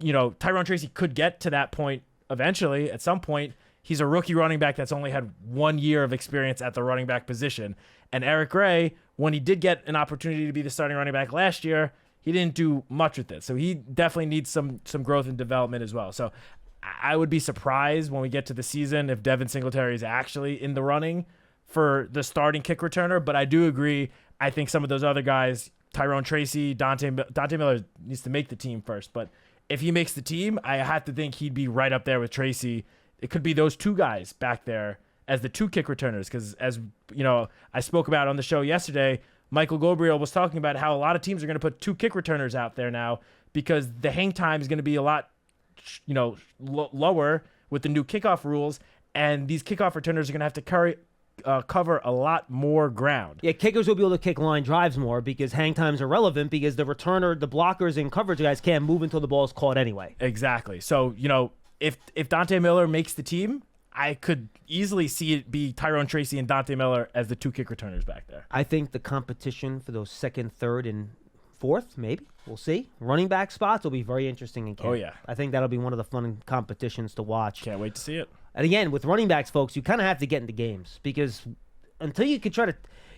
Tyrone Tracy could get to that point eventually, at some point, he's a rookie running back that's only had 1 year of experience at the running back position. And Eric Gray, when he did get an opportunity to be the starting running back last year, he didn't do much with it. So he definitely needs some growth and development as well. So I would be surprised when we get to the season if Devin Singletary is actually in the running for the starting kick returner. But I do agree. I think some of those other guys, Tyrone Tracy, Dante Miller needs to make the team first. But if he makes the team, I have to think he'd be right up there with Tracy. It could be those two guys back there as the two kick returners because, as I spoke about on the show yesterday, Michael Gabriel was talking about how a lot of teams are going to put two kick returners out there now because the hang time is going to be a lot lower with the new kickoff rules, and these kickoff returners are going to have to cover a lot more ground. Yeah, kickers will be able to kick line drives more because hang times are relevant because the returner, the blockers and coverage guys can't move until the ball is caught anyway. Exactly. So, if Dante Miller makes the team, I could easily see it be Tyrone Tracy and Dante Miller as the two kick returners back there. I think the competition for those second, third, and fourth, maybe, we'll see, running back spots will be very interesting in camp. Oh, yeah. I think that'll be one of the fun competitions to watch. Can't wait to see it. And again, with running backs, folks, you kind of have to get into games because until you can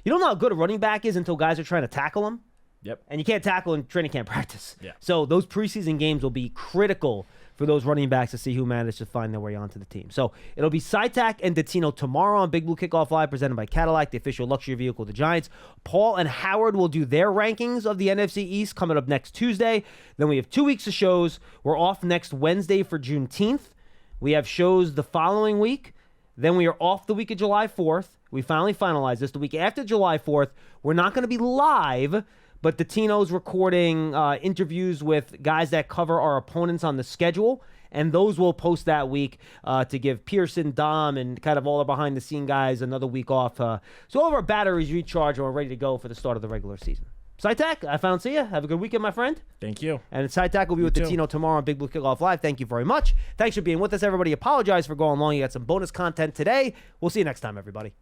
you don't know how good a running back is until guys are trying to tackle him. Yep. And you can't tackle in training camp practice. Yeah. So those preseason games will be critical for those running backs to see who managed to find their way onto the team. So it'll be Citak and Dottino tomorrow on Big Blue Kickoff Live, presented by Cadillac, the official luxury vehicle of the Giants. Paul and Howard will do their rankings of the NFC East coming up next Tuesday. Then we have 2 weeks of shows. We're off next Wednesday for Juneteenth. We have shows the following week. Then we are off the week of July 4th. We finally finalized this. The week after July 4th, we're not going to be live, but Dottino's recording interviews with guys that cover our opponents on the schedule, and those will post that week to give Pearson, Dom, and kind of all the behind-the-scene guys another week off. So all of our batteries recharged and we're ready to go for the start of the regular season. Citak, I found see you. Have a good weekend, my friend. Thank you. And Citak will be with Dottino tomorrow on Big Blue Kickoff Live. Thank you very much. Thanks for being with us, everybody. Apologize for going long. You got some bonus content today. We'll see you next time, everybody.